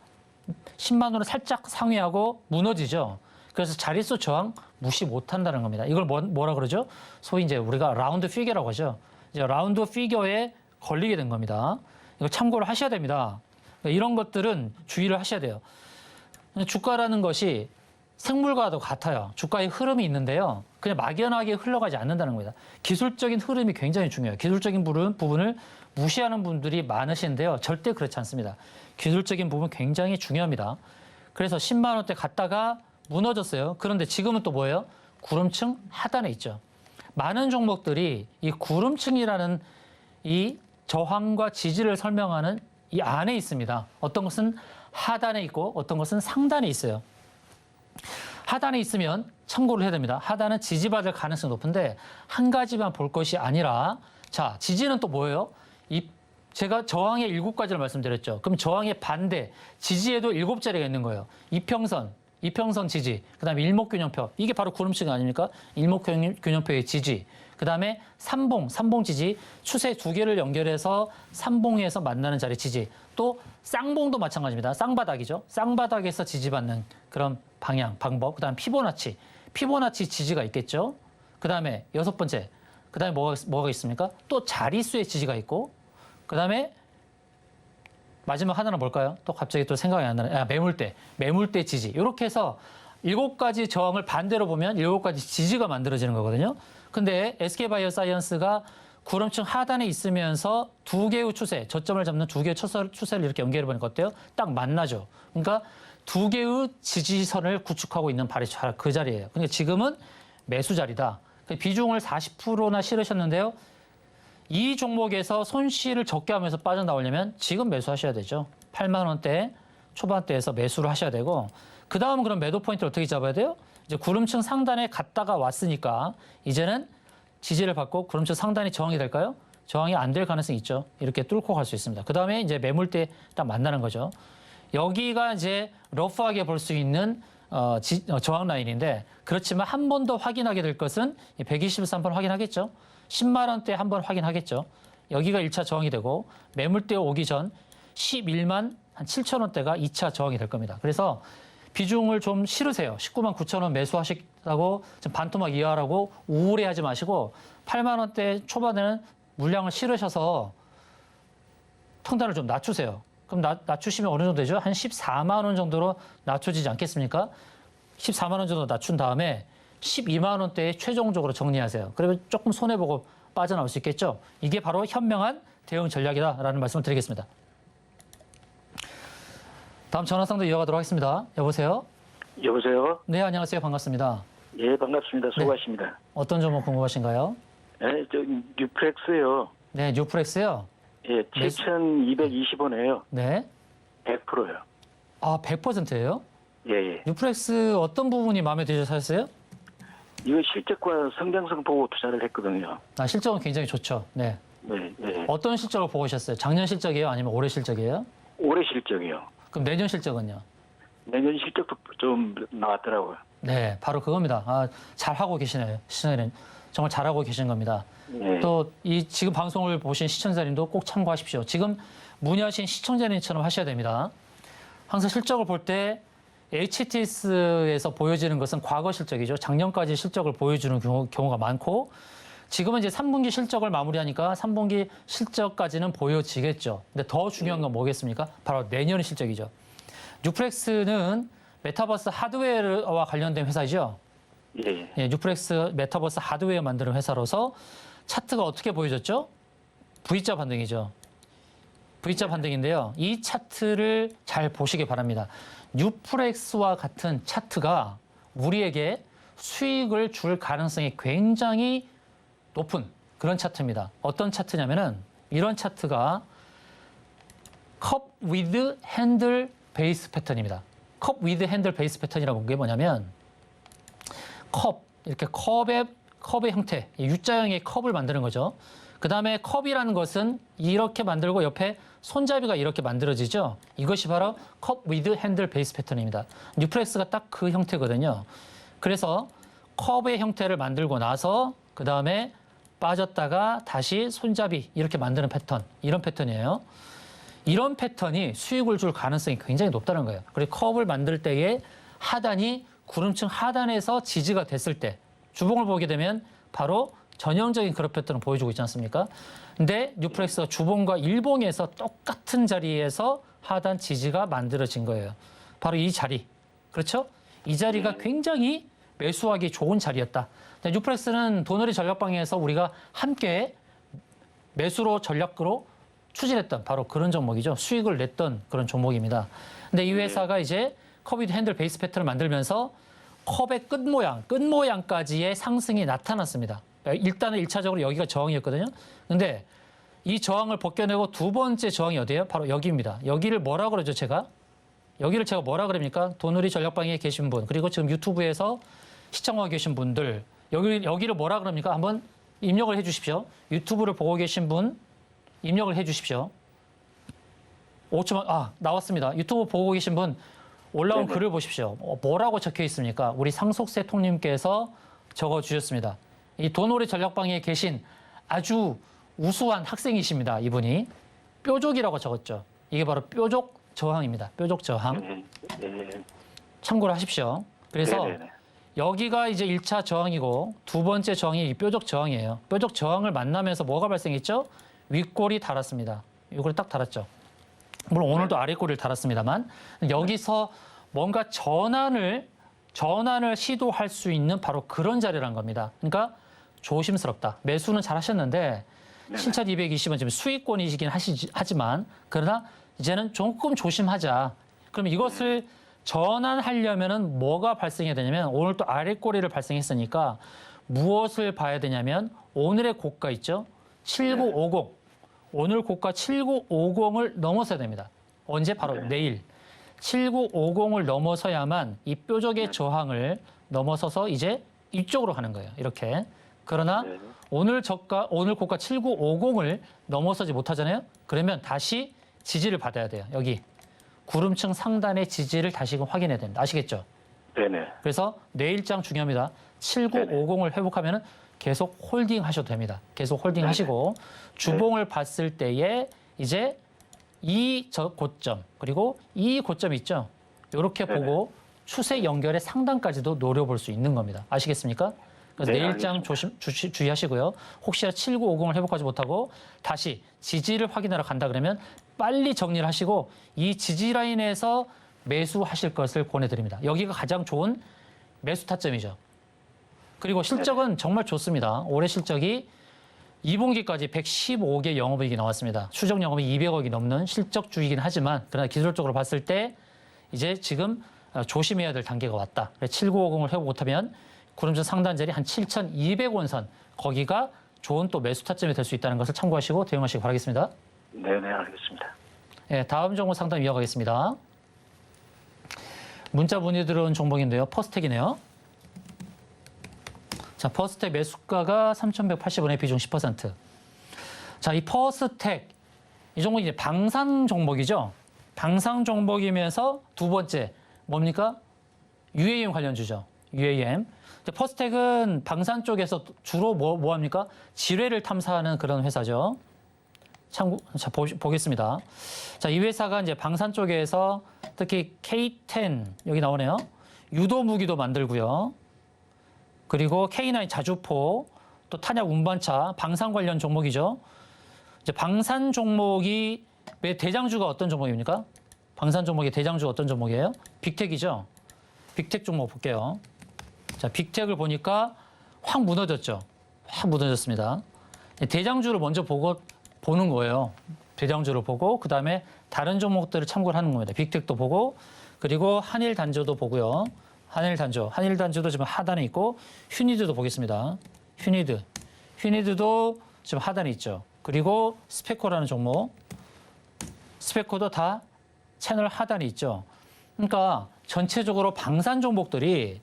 10만 원을 살짝 상회하고 무너지죠. 그래서 자릿수 저항 무시 못한다는 겁니다. 이걸 뭐라 그러죠? 소위 이제 우리가 라운드 피겨라고 하죠. 이제 라운드 피겨에 걸리게 된 겁니다. 이거 참고를 하셔야 됩니다. 이런 것들은 주의를 하셔야 돼요. 주가라는 것이 생물과도 같아요. 주가의 흐름이 있는데요. 그냥 막연하게 흘러가지 않는다는 겁니다. 기술적인 흐름이 굉장히 중요해요. 기술적인 부분을 무시하는 분들이 많으신데요. 절대 그렇지 않습니다. 기술적인 부분 굉장히 중요합니다. 그래서 10만 원대 갔다가 무너졌어요. 그런데 지금은 또 뭐예요? 구름층 하단에 있죠. 많은 종목들이 이 구름층이라는 이 저항과 지지를 설명하는 이 안에 있습니다. 어떤 것은 하단에 있고 어떤 것은 상단에 있어요. 하단에 있으면 참고를 해야 됩니다. 하단은 지지받을 가능성이 높은데 한 가지만 볼 것이 아니라 자, 지지는 또 뭐예요? 제가 저항의 7가지를 말씀드렸죠. 그럼 저항의 반대, 지지에도 7자리가 있는 거예요. 이평선 지지, 그다음에 일목균형표. 이게 바로 구름층 아닙니까? 일목균형표의 지지. 그다음에 삼봉 지지, 추세 2개를 연결해서 삼봉에서 만나는 자리 지지. 또 쌍봉도 마찬가지입니다. 쌍바닥이죠. 쌍바닥에서 지지받는 그런 방법. 그다음 피보나치 지지가 있겠죠. 그다음에 6번째. 그다음에 뭐가 있습니까? 또 자릿수의 지지가 있고, 그다음에 마지막 하나는 뭘까요? 또 갑자기 또 생각이 안 나네. 매물대 지지. 이렇게 해서 7가지 저항을 반대로 보면 7가지 지지가 만들어지는 거거든요. 근데 SK바이오사이언스가 구름층 하단에 있으면서 2개의 추세, 저점을 잡는 2개의 추세를 이렇게 연결해 보니까 어때요? 딱 만나죠. 그러니까 2개의 지지선을 구축하고 있는 발이 그 자리예요. 그러니까 지금은 매수 자리다. 비중을 40%나 실으셨는데요. 이 종목에서 손실을 적게 하면서 빠져나오려면 지금 매수하셔야 되죠. 8만 원대 초반대에서 매수를 하셔야 되고, 그 다음은 그럼 매도 포인트를 어떻게 잡아야 돼요? 이제 구름층 상단에 갔다가 왔으니까 이제는 지지를 받고 구름층 상단이 저항이 될까요? 저항이 안 될 가능성이 있죠. 이렇게 뚫고 갈 수 있습니다. 그 다음에 이제 매물대 딱 만나는 거죠. 여기가 이제 러프하게 볼 수 있는 저항 라인인데, 그렇지만 한 번 더 확인하게 될 것은 123번 확인하겠죠. 10만 원대 한 번 확인하겠죠. 여기가 1차 저항이 되고, 매물대 오기 전 11만 한 7천 원대가 2차 저항이 될 겁니다. 그래서 비중을 좀 실으세요. 19만 9천 원 매수하시라고 좀 반토막 이하라고 우울해하지 마시고, 8만 원대 초반에는 물량을 실으셔서 통단을 좀 낮추세요. 그럼 낮추시면 어느 정도 되죠? 한 14만 원 정도로 낮춰지지 않겠습니까? 14만 원 정도 낮춘 다음에 12만 원대에 최종적으로 정리하세요. 그러면 조금 손해보고 빠져나올 수 있겠죠? 이게 바로 현명한 대응 전략이다라는 말씀을 드리겠습니다. 다음 전화상도 이어가도록 하겠습니다. 여보세요? 여보세요? 네, 안녕하세요. 반갑습니다. 예, 반갑습니다. 수고하십니다. 네. 어떤 종목 궁금하신가요? 예, 저 뉴프렉스요. 네, 뉴프렉스요? 예, 7,220원이에요. 네. 100%요. 아, 100%예요? 예, 예. 뉴프렉스 어떤 부분이 마음에 드셔서 하셨어요? 이거 실적과 성장성 보고 투자를 했거든요. 아, 실적은 굉장히 좋죠. 네. 네, 네. 어떤 실적을 보고 오셨어요? 작년 실적이에요? 아니면 올해 실적이에요? 올해 실적이요. 그럼 내년 실적은요? 내년 실적도 좀 나왔더라고요. 네, 바로 그겁니다. 아, 잘하고 계시네요. 시청자님. 정말 잘하고 계신 겁니다. 네. 또 이 지금 방송을 보신 시청자님도 꼭 참고하십시오. 지금 문의하신 시청자님처럼 하셔야 됩니다. 항상 실적을 볼 때 HTS에서 보여지는 것은 과거 실적이죠. 작년까지 실적을 보여주는 경우가 많고, 지금은 이제 3분기 실적을 마무리하니까 3분기 실적까지는 보여지겠죠. 근데 더 중요한 건 뭐겠습니까? 바로 내년 실적이죠. 뉴프렉스는 메타버스 하드웨어와 관련된 회사이죠. 예. 예, 뉴프렉스 메타버스 하드웨어 만드는 회사로서 차트가 어떻게 보여졌죠? V자 반등이죠. V자 반등인데요. 이 차트를 잘 보시기 바랍니다. 뉴프렉스와 같은 차트가 우리에게 수익을 줄 가능성이 굉장히 높은 그런 차트입니다. 어떤 차트냐면은 이런 차트가 컵 위드 핸들 베이스 패턴입니다. 컵 위드 핸들 베이스 패턴이라고 본 게 뭐냐면, 이렇게 컵의 형태, U자형의 컵을 만드는 거죠. 그 다음에 컵이라는 것은 이렇게 만들고 옆에 손잡이가 이렇게 만들어지죠. 이것이 바로 컵 위드 핸들 베이스 패턴입니다. 뉴프렉스가 딱 그 형태거든요. 그래서 컵의 형태를 만들고 나서 그 다음에 빠졌다가 다시 손잡이 이렇게 만드는 패턴, 이런 패턴이에요. 이런 패턴이 수익을 줄 가능성이 굉장히 높다는 거예요. 그리고 컵을 만들 때에 하단이 구름층 하단에서 지지가 됐을 때 주봉을 보게 되면 바로 전형적인 그런 패턴을 보여주고 있지 않습니까? 근데 뉴프렉스가 주봉과 일봉에서 똑같은 자리에서 하단 지지가 만들어진 거예요. 바로 이 자리. 그렇죠? 이 자리가 굉장히 매수하기 좋은 자리였다. 뉴프렉스는 도너리 전략방에서 우리가 함께 매수로 전략으로 추진했던 바로 그런 종목이죠. 수익을 냈던 그런 종목입니다. 근데 이 회사가 이제 컵 위드 핸들 베이스 패턴을 만들면서 컵의 끝모양까지의 상승이 나타났습니다. 일단은 1차적으로 여기가 저항이었거든요. 근데 이 저항을 벗겨내고 두 번째 저항이 어디예요? 바로 여기입니다. 여기를 뭐라 그러죠, 제가? 여기를 제가 뭐라 그럽니까? 도누리 전략방에 계신 분, 그리고 지금 유튜브에서 시청하고 계신 분들, 여기를 뭐라 그럽니까? 한번 입력을 해 주십시오. 유튜브를 보고 계신 분 입력을 해 주십시오. 5초만, 나왔습니다. 유튜브 보고 계신 분 올라온 네네. 글을 보십시오. 뭐라고 적혀 있습니까? 우리 상속세 통님께서 적어 주셨습니다. 이 도놀이 전략방에 계신 아주 우수한 학생이십니다. 이분이 뾰족이라고 적었죠. 이게 바로 뾰족 저항입니다. 뾰족 저항. 네. 네. 참고를 하십시오. 그래서 네네네. 여기가 이제 1차 저항이고 두 번째 저항이 뾰족 저항이에요. 뾰족 저항을 만나면서 뭐가 발생했죠? 윗골이 닳았습니다. 윗골이 딱 닳았죠. 물론 오늘도 아랫골을 달았습니다만 여기서 뭔가 전환을 시도할 수 있는 바로 그런 자리란 겁니다. 그러니까 조심스럽다. 매수는 잘 하셨는데 7,220원 지금 수익권이시긴 하지만 그러나 이제는 조금 조심하자. 그럼 이것을 전환하려면은 뭐가 발생해야 되냐면 오늘 또 아랫꼬리를 발생했으니까 무엇을 봐야 되냐면 오늘의 고가 있죠? 7950. 오늘 고가 7950을 넘어서야 됩니다. 언제? 바로 내일. 7950을 넘어서야만 이 뾰족의 저항을 넘어서서 이제 이쪽으로 가는 거예요. 이렇게. 그러나 네. 오늘 고가 7950을 넘어서지 못하잖아요. 그러면 다시 지지를 받아야 돼요. 여기 구름층 상단의 지지를 다시금 확인해야 됩니다. 아시겠죠? 네네. 그래서 내일장 중요합니다. 7950을 회복하면은 계속 홀딩 하셔도 됩니다. 계속 홀딩 하시고 주봉을 봤을 때에 이제 이 고점 그리고 이 고점 있죠. 이렇게 보고 추세 연결의 상단까지도 노려볼 수 있는 겁니다. 아시겠습니까? 그래서 네, 내일장 주의하시고요. 혹시나 7950을 회복하지 못하고 다시 지지를 확인하러 간다 그러면 빨리 정리를 하시고 이 지지 라인에서 매수하실 것을 권해드립니다. 여기가 가장 좋은 매수 타점이죠. 그리고 실적은 정말 좋습니다. 올해 실적이 2분기까지 115개 영업이익이 나왔습니다. 추적 영업이 200억이 넘는 실적주이긴 하지만 그러나 기술적으로 봤을 때 이제 지금 조심해야 될 단계가 왔다. 7950을 회복 못하면 구름선 상단 자리 한 7,200원 선 거기가 좋은 또 매수 타점이 될 수 있다는 것을 참고하시고 대응하시기 바라겠습니다. 네네, 알겠습니다. 네, 다음 종목 상담 이어가겠습니다. 문자 문의 들어온 종목인데요. 퍼스텍이네요. 자, 퍼스텍 매수가가 3,180원에 비중 10%. 자, 이 퍼스텍 이 종목이 이제 방산 종목이죠. 방산 종목이면서 두 번째 뭡니까? UAM 관련주죠. UAM. 퍼스텍은 방산 쪽에서 주로 뭐 합니까? 지뢰를 탐사하는 그런 회사죠. 자, 보겠습니다. 자, 이 회사가 이제 방산 쪽에서 특히 K10 여기 나오네요. 유도 무기도 만들고요. 그리고 K9 자주포, 또 탄약 운반차, 방산 관련 종목이죠. 이제 방산 종목이 왜 대장주가 어떤 종목입니까? 방산 종목의 대장주가 어떤 종목이에요? 빅텍이죠. 빅텍 종목 볼게요. 자, 빅텍을 보니까 확 무너졌죠. 확 무너졌습니다. 대장주를 먼저 보는 거예요. 대장주를 보고 그다음에 다른 종목들을 참고를 하는 겁니다. 빅텍도 보고 그리고 한일단조도 보고요. 한일단조도 지금 하단에 있고 휴니드도 보겠습니다. 휴니드도 지금 하단에 있죠. 그리고 스페코라는 종목, 스페코도 다 채널 하단에 있죠. 그러니까 전체적으로 방산 종목들이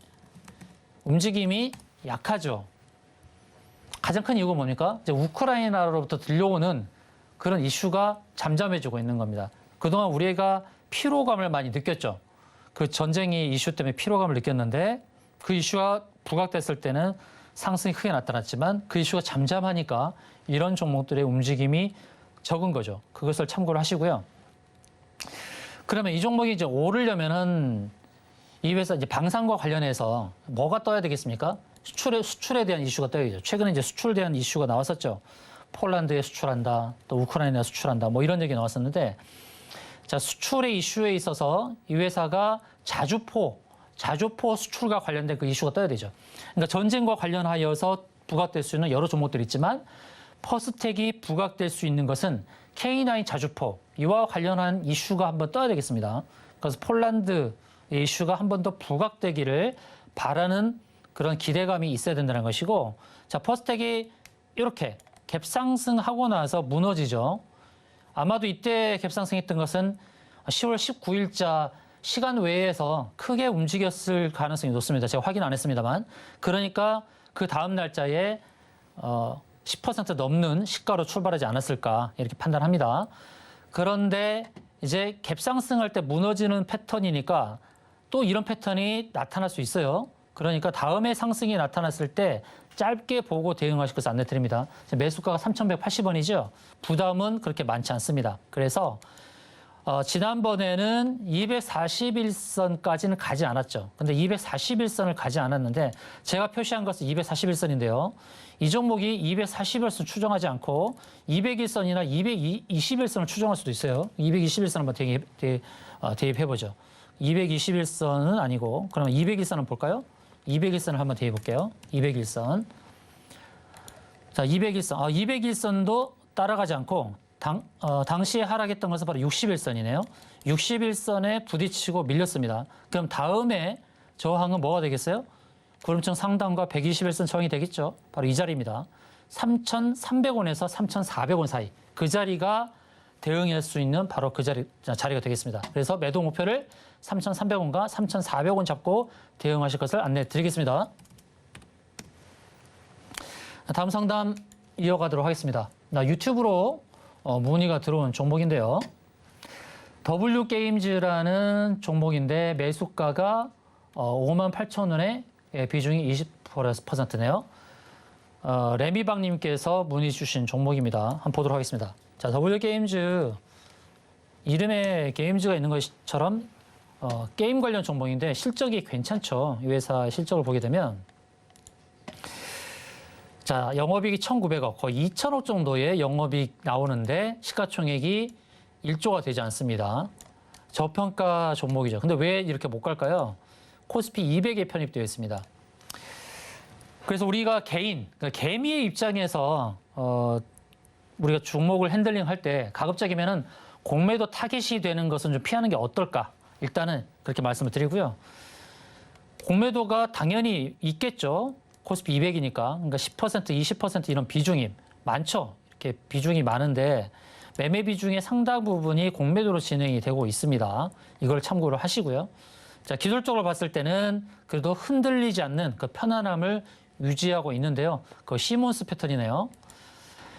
움직임이 약하죠. 가장 큰 이유가 뭡니까? 이제 우크라이나로부터 들려오는 그런 이슈가 잠잠해지고 있는 겁니다. 그동안 우리가 피로감을 많이 느꼈죠. 그 전쟁의 이슈 때문에 피로감을 느꼈는데 그 이슈가 부각됐을 때는 상승이 크게 나타났지만 그 이슈가 잠잠하니까 이런 종목들의 움직임이 적은 거죠. 그것을 참고를 하시고요. 그러면 이 종목이 이제 오르려면은 이 회사 이제 방산과 관련해서 뭐가 떠야 되겠습니까? 수출에 대한 이슈가 떠야죠. 최근에 이제 수출에 대한 이슈가 나왔었죠. 폴란드에 수출한다, 또 우크라이나에 수출한다, 뭐 이런 얘기 나왔었는데, 자, 수출의 이슈에 있어서 이 회사가 자주포 수출과 관련된 그 이슈가 떠야 되죠. 그러니까 전쟁과 관련하여서 부각될 수 있는 여러 종목들이 있지만 퍼스텍이 부각될 수 있는 것은 K9 자주포 이와 관련한 이슈가 한번 떠야 되겠습니다. 그래서 폴란드 이슈가 한 번 더 부각되기를 바라는 그런 기대감이 있어야 된다는 것이고, 자, 퍼스텍이 이렇게 갭상승하고 나서 무너지죠. 아마도 이때 갭상승했던 것은 10월 19일자 시간 외에서 크게 움직였을 가능성이 높습니다. 제가 확인 안 했습니다만. 그러니까 그 다음 날짜에 10% 넘는 시가로 출발하지 않았을까 이렇게 판단합니다. 그런데 이제 갭 상승할 때 무너지는 패턴이니까 또 이런 패턴이 나타날 수 있어요. 그러니까 다음에 상승이 나타났을 때 짧게 보고 대응하실 것을 안내드립니다. 매수가가 3,180원이죠. 부담은 그렇게 많지 않습니다. 그래서 지난번에는 241선까지는 가지 않았죠. 근데 241선을 가지 않았는데 제가 표시한 것은 241선인데요. 이 종목이 241선 추정하지 않고 201선이나 221선을 추정할 수도 있어요. 221선 한번 대입해보죠. 221선은 아니고 그러면 201선 한번 볼까요? 201선을 한번 대입해볼게요. 201선. 자, 201선. 201선도 따라가지 않고 당시에 하락했던 것은 바로 61선이네요. 61선에 부딪히고 밀렸습니다. 그럼 다음에 저항은 뭐가 되겠어요? 구름층 상단과 121선 저항이 되겠죠. 바로 이 자리입니다. 3,300원에서 3,400원 사이. 그 자리가 대응할 수 있는 바로 그 자리가 되겠습니다. 그래서 매도 목표를 3,300원과 3,400원 잡고 대응하실 것을 안내해 드리겠습니다. 다음 상담 이어가도록 하겠습니다. 유튜브로 문의가 들어온 종목인데요. W게임즈라는 종목인데 매수가가 58,000원에 비중이 20%네요. 레미방님께서 문의 주신 종목입니다. 한번 보도록 하겠습니다. 자, W게임즈 이름에 게임즈가 있는 것처럼 게임 관련 종목인데 실적이 괜찮죠. 이 회사 실적을 보게 되면 자, 영업이익이 1,900억, 거의 2,000억 정도의 영업이익 나오는데 시가총액이 1조가 되지 않습니다. 저평가 종목이죠. 근데 왜 이렇게 못 갈까요? 코스피 200에 편입되어 있습니다. 그래서 우리가 그러니까 개미의 입장에서 우리가 종목을 핸들링 할 때 가급적이면은 공매도 타겟이 되는 것은 좀 피하는 게 어떨까? 일단은 그렇게 말씀을 드리고요. 공매도가 당연히 있겠죠. 코스피 200이니까. 그러니까 10%, 20% 이런 비중이 많죠. 이렇게 비중이 많은데 매매 비중의 상당 부분이 공매도로 진행이 되고 있습니다. 이걸 참고를 하시고요. 자, 기술적으로 봤을 때는 그래도 흔들리지 않는 그 편안함을 유지하고 있는데요. 그 시몬스 패턴이네요.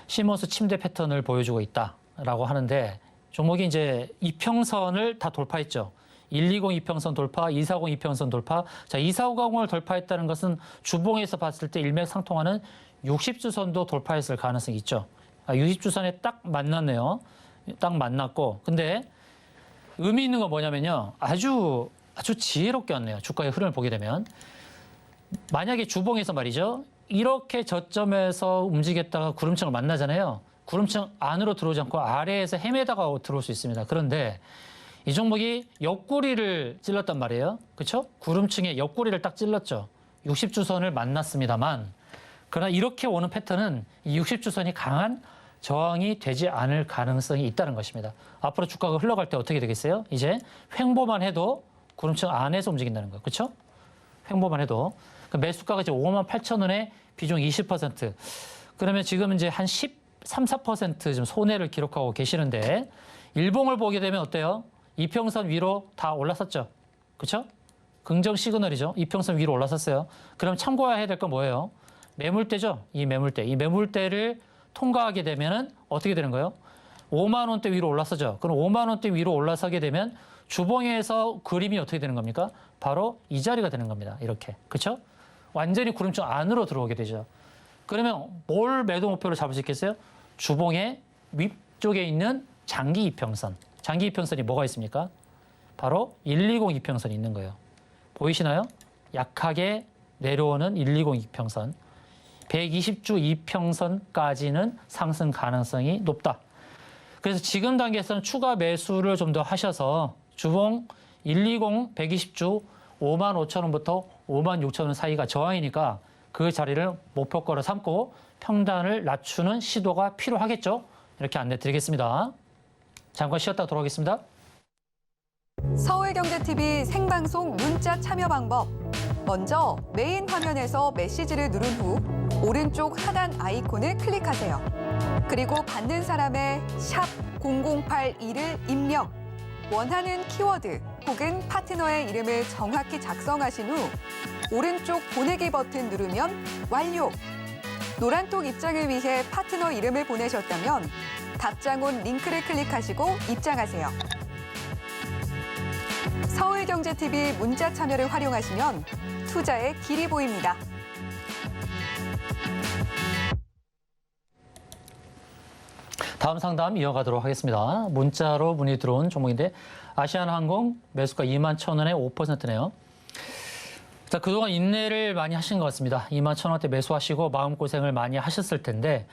시몬스 침대 패턴을 보여주고 있다라고 하는데 종목이 이제 이평선을 다 돌파했죠. 120 이평선 돌파, 240 이평선 돌파. 자, 240을 돌파했다는 것은 주봉에서 봤을 때 일맥상통하는 60주선도 돌파했을 가능성이 있죠. 60주선에 딱 만났네요. 딱 만났고. 근데 의미 있는 건 뭐냐면요. 아주 지혜롭게 왔네요. 주가의 흐름을 보게 되면. 만약에 주봉에서 말이죠. 이렇게 저점에서 움직였다가 구름층을 만나잖아요. 구름층 안으로 들어오지 않고 아래에서 헤매다가 들어올 수 있습니다. 그런데 이 종목이 옆구리를 찔렀단 말이에요. 그렇죠? 구름층의 옆구리를 딱 찔렀죠. 60주선을 만났습니다만 그러나 이렇게 오는 패턴은 이 60주선이 강한 저항이 되지 않을 가능성이 있다는 것입니다. 앞으로 주가가 흘러갈 때 어떻게 되겠어요? 이제 횡보만 해도 구름층 안에서 움직인다는 거예요. 그렇죠? 횡보만 해도. 매수가가 이제 58,000원에 비중 20%. 그러면 지금 이제 한 13, 14% 좀 손해를 기록하고 계시는데 일봉을 보게 되면 어때요? 이평선 위로 다 올라섰죠. 그렇죠? 긍정 시그널이죠. 이평선 위로 올라섰어요. 그럼 참고해야 될 건 뭐예요? 매물대죠. 이 매물대를 통과하게 되면은 어떻게 되는 거예요? 5만 원대 위로 올라서죠. 그럼 5만 원대 위로 올라서게 되면 주봉에서 그림이 어떻게 되는 겁니까? 바로 이 자리가 되는 겁니다. 이렇게. 그렇죠? 완전히 구름층 안으로 들어오게 되죠. 그러면 뭘 매도 목표로 잡을 수 있겠어요? 주봉의 위쪽에 있는 장기 이평선. 장기 이평선이 뭐가 있습니까? 바로 120 이평선이 있는 거예요. 보이시나요? 약하게 내려오는 120 이평선. 120주 이평선까지는 상승 가능성이 높다. 그래서 지금 단계에서는 추가 매수를 좀 더 하셔서 주봉 120, 120주 55,000원부터 56,000원 사이가 저항이니까 그 자리를 목표가로 삼고 평단을 낮추는 시도가 필요하겠죠. 이렇게 안내 드리겠습니다. 잠깐 쉬었다 돌아오겠습니다. 서울경제TV 생방송 문자 참여 방법. 먼저 메인 화면에서 메시지를 누른 후 오른쪽 하단 아이콘을 클릭하세요. 그리고 받는 사람의 샵 0082를 입력. 원하는 키워드 혹은 파트너의 이름을 정확히 작성하신 후 오른쪽 보내기 버튼 누르면 완료. 노란톡 입장을 위해 파트너 이름을 보내셨다면 답장 온 링크를 클릭하시고 입장하세요. 서울경제TV 문자 참여를 활용하시면 투자의 길이 보입니다. 다음 상담 이어가도록 하겠습니다. 문자로 문의 들어온 종목인데 아시아나항공 매수가 21,000원에 5%네요. 자, 그동안 인내를 많이 하신 것 같습니다. 21,000원대 매수하시고 마음고생을 많이 하셨을 텐데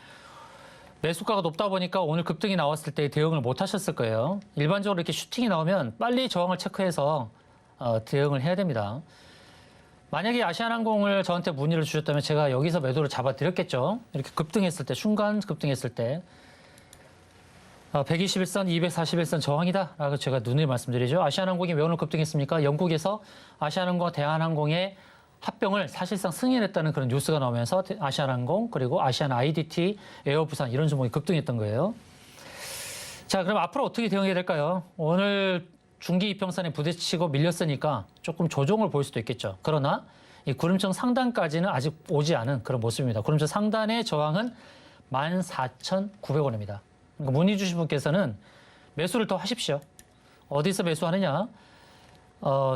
매수가가 높다 보니까 오늘 급등이 나왔을 때 대응을 못 하셨을 거예요. 일반적으로 이렇게 슈팅이 나오면 빨리 저항을 체크해서 대응을 해야 됩니다. 만약에 아시아나항공을 저한테 문의를 주셨다면 제가 여기서 매도를 잡아드렸겠죠. 이렇게 급등했을 때, 순간 급등했을 때 121선, 241선 저항이다라고 제가 누누이 말씀드리죠. 아시아나항공이 왜 오늘 급등했습니까? 영국에서 아시아나항공과 대한항공의 합병을 사실상 승인했다는 그런 뉴스가 나오면서 아시아나항공 그리고 아시아나IDT, 에어부산 이런 종목이 급등했던 거예요. 자, 그럼 앞으로 어떻게 대응해야 될까요? 오늘 중기 이평선에 부딪히고 밀렸으니까 조금 조정을 보일 수도 있겠죠. 그러나 이 구름청 상단까지는 아직 오지 않은 그런 모습입니다. 구름청 상단의 저항은 14,900원입니다. 그러니까 문의 주신 분께서는 매수를 더 하십시오. 어디서 매수하느냐?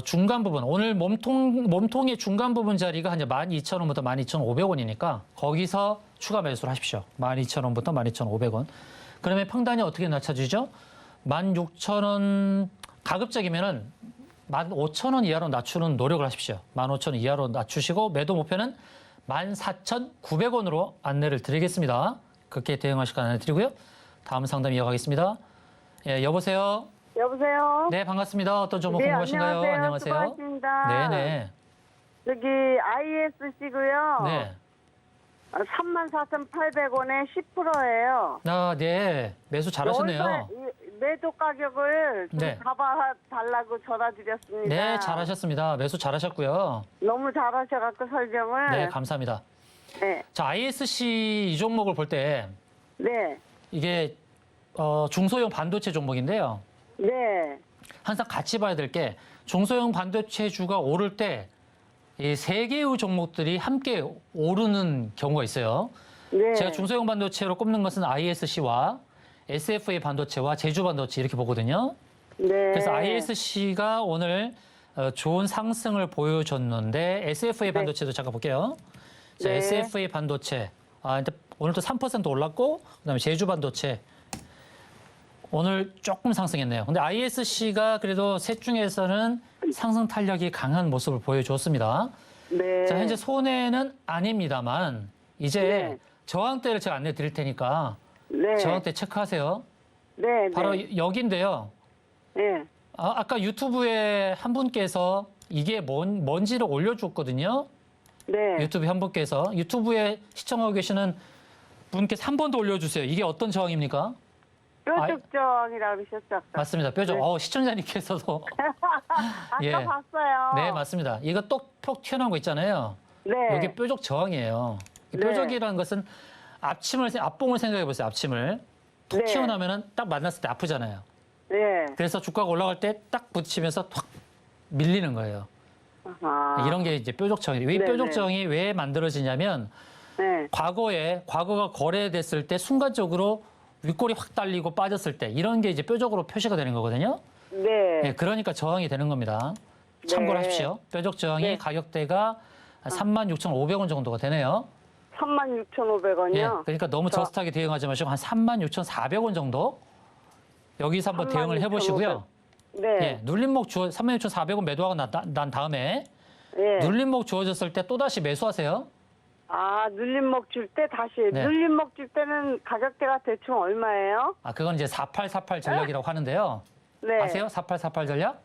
중간 부분, 오늘 몸통의 중간 부분 자리가 한 12,000원부터 12,500원이니까 거기서 추가 매수를 하십시오. 12,000원부터 12,500원. 그러면 평단이 어떻게 낮춰지죠? 16,000원, 가급적이면은 15,000원 이하로 낮추는 노력을 하십시오. 15,000원 이하로 낮추시고 매도 목표는 14,900원으로 안내를 드리겠습니다. 그렇게 대응하실 안내 드리고요. 다음 상담 이어가겠습니다. 예, 여보세요? 여보세요? 네, 반갑습니다. 어떤 종목 네, 궁금하신가요? 안녕하세요. 수고하십니다. 네네. 여기 ISC고요. 네. 34,800원에 10%예요. 아, 네. 매수 잘하셨네요. 매도 가격을 좀 네. 잡아달라고 전화드렸습니다. 네, 잘하셨습니다. 매수 잘하셨고요. 너무 잘하셔갖고 설명을. 네, 감사합니다. 네. 자, ISC 이 종목을 볼 때 네. 이게 중소형 반도체 종목인데요. 네. 항상 같이 봐야 될 게 중소형 반도체주가 오를 때 이 세 개의 종목들이 함께 오르는 경우가 있어요. 네. 제가 중소형 반도체로 꼽는 것은 ISC와 SFA 반도체와 제주 반도체 이렇게 보거든요. 네. 그래서 ISC가 오늘 좋은 상승을 보여줬는데 SFA 반도체도 잠깐 볼게요. 자, 네. SFA 반도체 오늘도 3% 올랐고 그다음에 제주 반도체 오늘 조금 상승했네요. 근데 ISC가 그래도 셋 중에서는 상승 탄력이 강한 모습을 보여줬습니다. 네. 자, 현재 손해는 아닙니다만 이제 네. 저항대를 제가 안내 드릴 테니까 네. 저항대 체크하세요. 네. 바로 네. 여기인데요. 네. 아까 유튜브에 한 분께서 이게 뭔지를 올려줬거든요. 네. 유튜브 한 분께서 유튜브에 시청하고 계시는 분께서 한 번 더 올려주세요. 이게 어떤 저항입니까? 뾰족정이라고 그러셨죠? 아까? 맞습니다. 뾰족. 네. 시청자님께서도 아까 예. 봤어요. 네, 맞습니다. 이거 똑 튀어나온 거 있잖아요. 네. 여기 뾰족 저항이에요. 네. 뾰족이라는 것은 앞봉을 생각해 보세요. 앞침을 툭 네. 튀어나오면 딱 만났을 때 아프잖아요. 네. 그래서 주가가 올라갈 때 딱 부딪히면서 탁 밀리는 거예요. 아. 이런 게 이제 뾰족 저항이에요. 이 네, 뾰족 네. 저항이 왜 만들어지냐면 네. 과거가 거래됐을 때 순간적으로 윗골이 확 달리고 빠졌을 때 이런 게 이제 뾰족으로 표시가 되는 거거든요. 네. 예, 그러니까 저항이 되는 겁니다. 참고를 네. 하십시오. 뾰족 저항이 네. 가격대가 36,500원 정도가 되네요. 36,500원이요? 예, 그러니까 너무 저스트하게 대응하지 마시고 한 36,400원 정도 여기서 한번 대응을 해보시고요. 네. 예, 눌림목 36,400원 매도하고 난 다음에 네. 눌림목 주어졌을 때 또다시 매수하세요. 아, 눌림목 줄 때 다시. 네. 눌림목 줄 때는 가격대가 대충 얼마예요? 그건 이제 4848 전략이라고 하는데요. 네. 아세요? 4848 전략?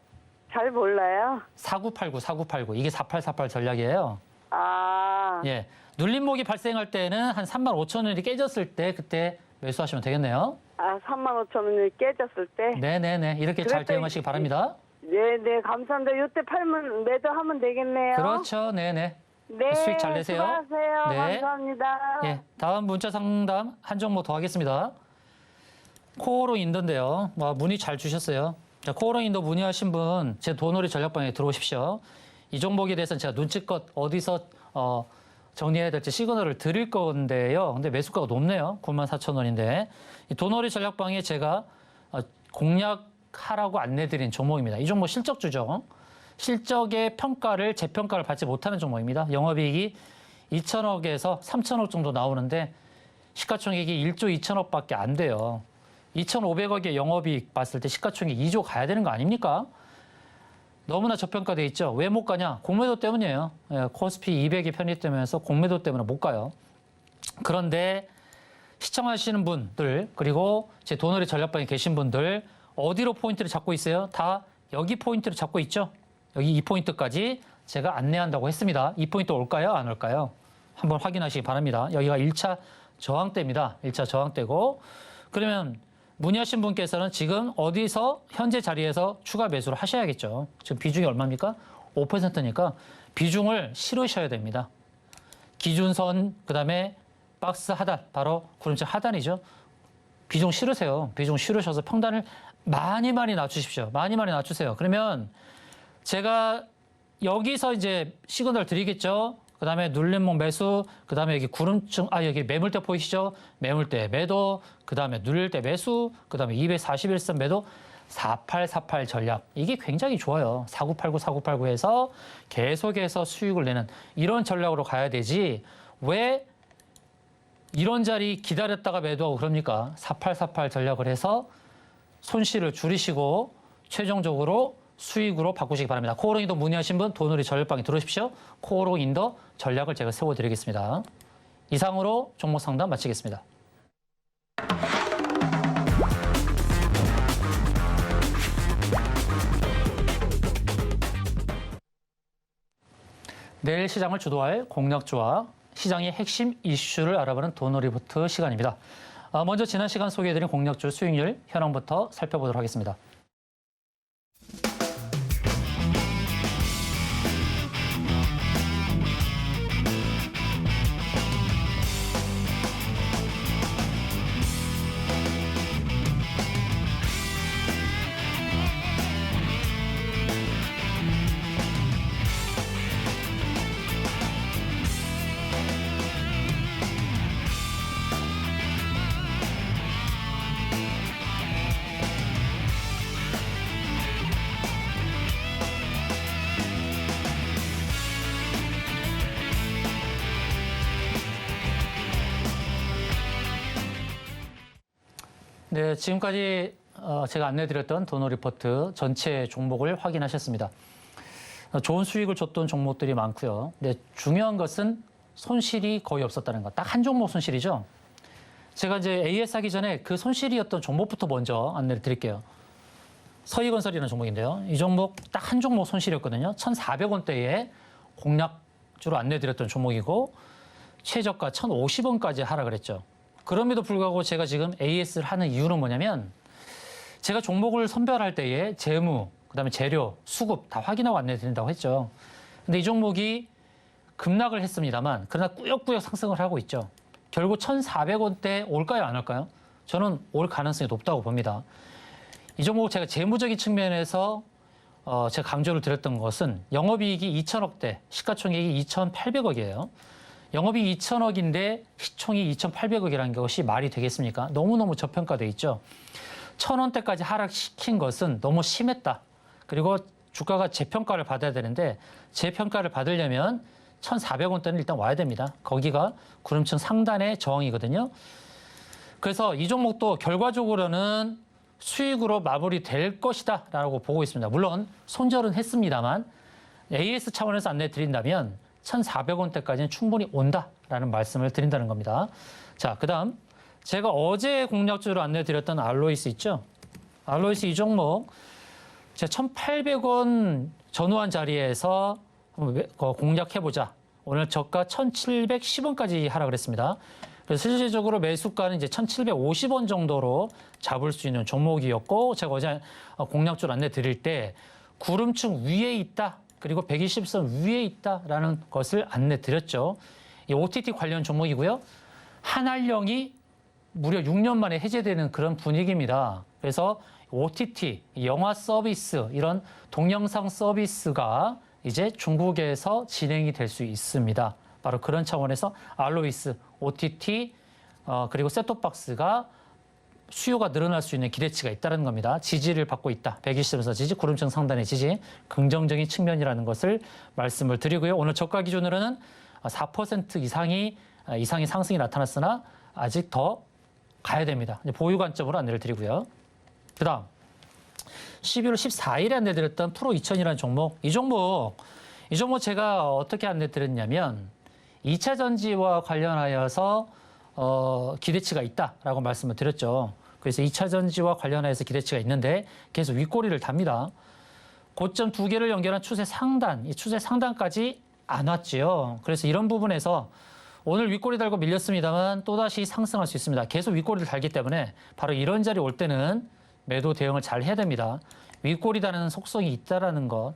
잘 몰라요. 4989 이게 4848 전략이에요. 아. 예, 눌림목이 발생할 때는 한 35,000원이 깨졌을 때 그때 매수하시면 되겠네요. 아, 35,000원이 깨졌을 때? 네네네. 이렇게 잘 그럴 때 대응하시기 바랍니다. 네, 네, 감사합니다. 요때 팔면 매도하면 되겠네요. 그렇죠. 네네. 네. 수익 잘 내세요. 수고하세요. 네. 감사합니다. 예, 다음 문자 상담 한 종목 더 하겠습니다. 코오로 인도인데요. 문의 잘 주셨어요. 자, 코오로 인도 문의하신 분 제 도놀이 전략방에 들어오십시오. 이 종목에 대해서는 제가 눈치껏 어디서 정리해야 될지 시그널을 드릴 건데요. 근데 매수가가 높네요. 94,000원인데. 이 도너리 전략방에 제가 공략하라고 안내드린 종목입니다. 이 종목 실적주죠. 실적의 평가를 재평가를 받지 못하는 종목입니다. 영업이익이 2천억에서 3천억 정도 나오는데 시가총액이 1조 2천억밖에 안 돼요. 2,500억의 영업이익 봤을 때 시가총액 2조 가야 되는 거 아닙니까? 너무나 저평가돼 있죠. 왜 못 가냐? 공매도 때문이에요. 예, 코스피 200이 편입되면서 공매도 때문에 못 가요. 그런데 시청하시는 분들 그리고 제 도너리 전략방에 계신 분들 어디로 포인트를 잡고 있어요? 다 여기 포인트를 잡고 있죠. 여기 이 포인트까지 제가 안내한다고 했습니다. 이 포인트 올까요? 안 올까요? 한번 확인하시기 바랍니다. 여기가 1차 저항대입니다. 1차 저항대고 그러면 문의하신 분께서는 지금 어디서 현재 자리에서 추가 매수를 하셔야겠죠. 지금 비중이 얼마입니까? 5%니까 비중을 실으셔야 됩니다. 기준선 그다음에 박스 하단 바로 구름체 하단이죠. 비중 실으세요. 비중 실으셔서 평단을 많이 낮추십시오. 많이 낮추세요. 그러면 제가 여기서 이제 시그널 드리겠죠. 그다음에 눌림목 매수, 그다음에 여기 구름층, 여기 매물대 보이시죠? 매물대 매도, 그다음에 눌릴 때 매수, 그다음에 241선 매도, 4848 전략. 이게 굉장히 좋아요. 4989, 4989 해서 계속해서 수익을 내는 이런 전략으로 가야 되지. 왜 이런 자리 기다렸다가 매도하고 그럽니까? 4848 전략을 해서 손실을 줄이시고 최종적으로 수익으로 바꾸시기 바랍니다. 코오롱 인더 문의하신 분 도너리 전략방에 들어오십시오. 코오롱 인더 전략을 제가 세워드리겠습니다. 이상으로 종목 상담 마치겠습니다. 내일 시장을 주도할 공략주와 시장의 핵심 이슈를 알아보는 도너리포트 시간입니다. 먼저 지난 시간 소개해드린 공략주 수익률 현황부터 살펴보도록 하겠습니다. 네, 지금까지 제가 안내드렸던 도너리포트 전체 종목을 확인하셨습니다. 좋은 수익을 줬던 종목들이 많고요. 근데 중요한 것은 손실이 거의 없었다는 것. 딱 한 종목 손실이죠. 제가 이제 AS 하기 전에 그 손실이었던 종목부터 먼저 안내를 드릴게요. 서희건설이라는 종목인데요. 이 종목 딱 한 종목 손실이었거든요. 1,400원대에 공략주로 안내드렸던 종목이고 최저가 1,050원까지 하락을 했죠. 그럼에도 불구하고 제가 지금 AS를 하는 이유는 뭐냐면 제가 종목을 선별할 때에 재무, 그다음에 재료, 수급 다 확인하고 안내드린다고 했죠. 근데 이 종목이 급락을 했습니다만 그러나 꾸역꾸역 상승을 하고 있죠. 결국 1,400원대 올까요, 안 올까요? 저는 올 가능성이 높다고 봅니다. 이 종목 제가 재무적인 측면에서 제가 강조를 드렸던 것은 영업이익이 2천억대, 시가총액이 2,800억이에요. 영업이익 2천억인데 시총이 2,800억이라는 것이 말이 되겠습니까? 너무너무 저평가돼 있죠. 1,000원대까지 하락시킨 것은 너무 심했다. 그리고 주가가 재평가를 받아야 되는데 재평가를 받으려면 1,400원대는 일단 와야 됩니다. 거기가 구름층 상단의 저항이거든요. 그래서 이 종목도 결과적으로는 수익으로 마무리될 것이다 라고 보고 있습니다. 물론 손절은 했습니다만 AS 차원에서 안내 드린다면 1,400원대까지는 충분히 온다라는 말씀을 드린다는 겁니다. 자, 그다음 제가 어제 공략주로 안내드렸던 알로이스 있죠? 알로이스 이 종목 제가 1,800원 전후한 자리에서 공략해보자. 오늘 저가 1,710원까지 하락을 했습니다. 그래서 실질적으로 매수가는 이제 1,750원 정도로 잡을 수 있는 종목이었고 제가 어제 공략주로 안내드릴 때 구름층 위에 있다. 그리고 120선 위에 있다라는 것을 안내드렸죠. 이 OTT 관련 종목이고요. 한알령이 무려 6년 만에 해제되는 그런 분위기입니다. 그래서 OTT, 영화 서비스, 이런 동영상 서비스가 이제 중국에서 진행이 될 수 있습니다. 바로 그런 차원에서 알로이스, OTT, 그리고 셋톱박스가 수요가 늘어날 수 있는 기대치가 있다는 겁니다. 지지를 받고 있다. 120에서 지지, 구름층 상단의 지지, 긍정적인 측면이라는 것을 말씀을 드리고요. 오늘 저가 기준으로는 4% 이상의 상승이 나타났으나 아직 더 가야 됩니다. 보유 관점으로 안내를 드리고요. 그다음 11월 14일에 안내드렸던 프로 2000이라는 종목, 이 종목 제가 어떻게 안내드렸냐면 2차 전지와 관련하여서 기대치가 있다라고 말씀을 드렸죠. 그래서 2차 전지와 관련해서 기대치가 있는데 계속 윗꼬리를 답니다. 고점 두 개를 연결한 추세 상단, 이 추세 상단까지 안 왔지요. 그래서 이런 부분에서 오늘 윗꼬리 달고 밀렸습니다만 또다시 상승할 수 있습니다. 계속 윗꼬리를 달기 때문에 바로 이런 자리 올 때는 매도 대응을 잘 해야 됩니다. 윗꼬리 다는 속성이 있다라는 것.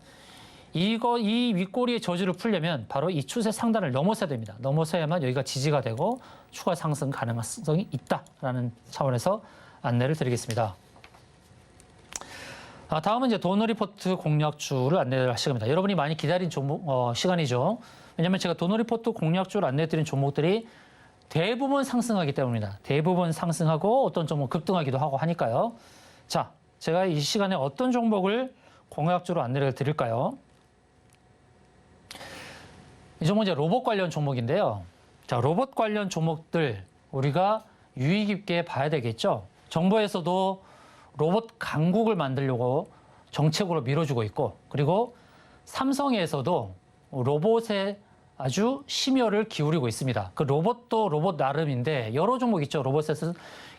이 윗꼬리의 저주를 풀려면 바로 이 추세 상단을 넘어서야 됩니다. 넘어서야만 여기가 지지가 되고 추가 상승 가능성이 있다라는 차원에서 안내를 드리겠습니다. 다음은 이제 도너리포트 공략주를 안내를 하실 겁니다. 여러분이 많이 기다린 종목 시간이죠. 왜냐하면 제가 도너리포트 공략주를 안내드린 종목들이 대부분 상승하기 때문입니다. 대부분 상승하고 어떤 종목 급등하기도 하고 하니까요. 자, 제가 이 시간에 어떤 종목을 공략주로 안내를 드릴까요? 이 종목은 이제 로봇 관련 종목인데요. 자, 로봇 관련 종목들 우리가 유의 깊게 봐야 되겠죠. 정부에서도 로봇 강국을 만들려고 정책으로 밀어주고 있고, 그리고 삼성에서도 로봇에 아주 심혈을 기울이고 있습니다. 그 로봇도 로봇 나름인데 여러 종목 있죠. 로봇에서는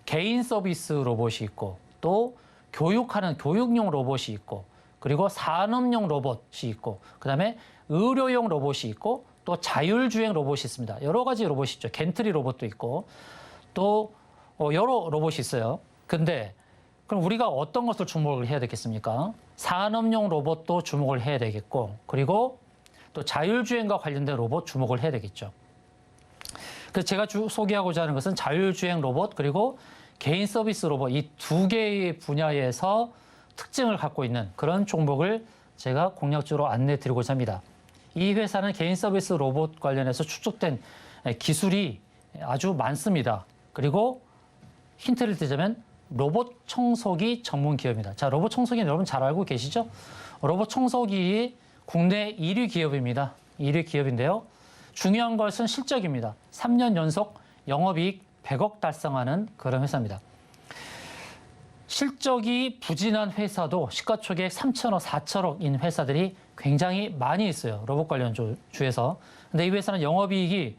개인 서비스 로봇이 있고, 또 교육하는 교육용 로봇이 있고, 그리고 산업용 로봇이 있고, 그다음에 의료용 로봇이 있고, 또 자율주행 로봇이 있습니다. 여러 가지 로봇이 있죠. 겐트리 로봇도 있고, 또 여러 로봇이 있어요. 근데 그럼 우리가 어떤 것을 주목을 해야 되겠습니까? 산업용 로봇도 주목을 해야 되겠고, 그리고 또 자율주행과 관련된 로봇 주목을 해야 되겠죠. 그래서 제가 소개하고자 하는 것은 자율주행 로봇, 그리고 개인 서비스 로봇, 이 두 개의 분야에서 특징을 갖고 있는 그런 종목을 제가 공략주로 안내 드리고자 합니다. 이 회사는 개인 서비스 로봇 관련해서 축적된 기술이 아주 많습니다. 그리고 힌트를 드리자면 로봇 청소기 전문 기업입니다. 자, 로봇 청소기는 여러분 잘 알고 계시죠? 로봇 청소기 국내 1위 기업입니다. 1위 기업인데요. 중요한 것은 실적입니다. 3년 연속 영업이익 100억 달성하는 그런 회사입니다. 실적이 부진한 회사도 시가총액 3천억, 4천억인 회사들이 굉장히 많이 있어요. 로봇 관련 주에서. 근데 이 회사는 영업이익이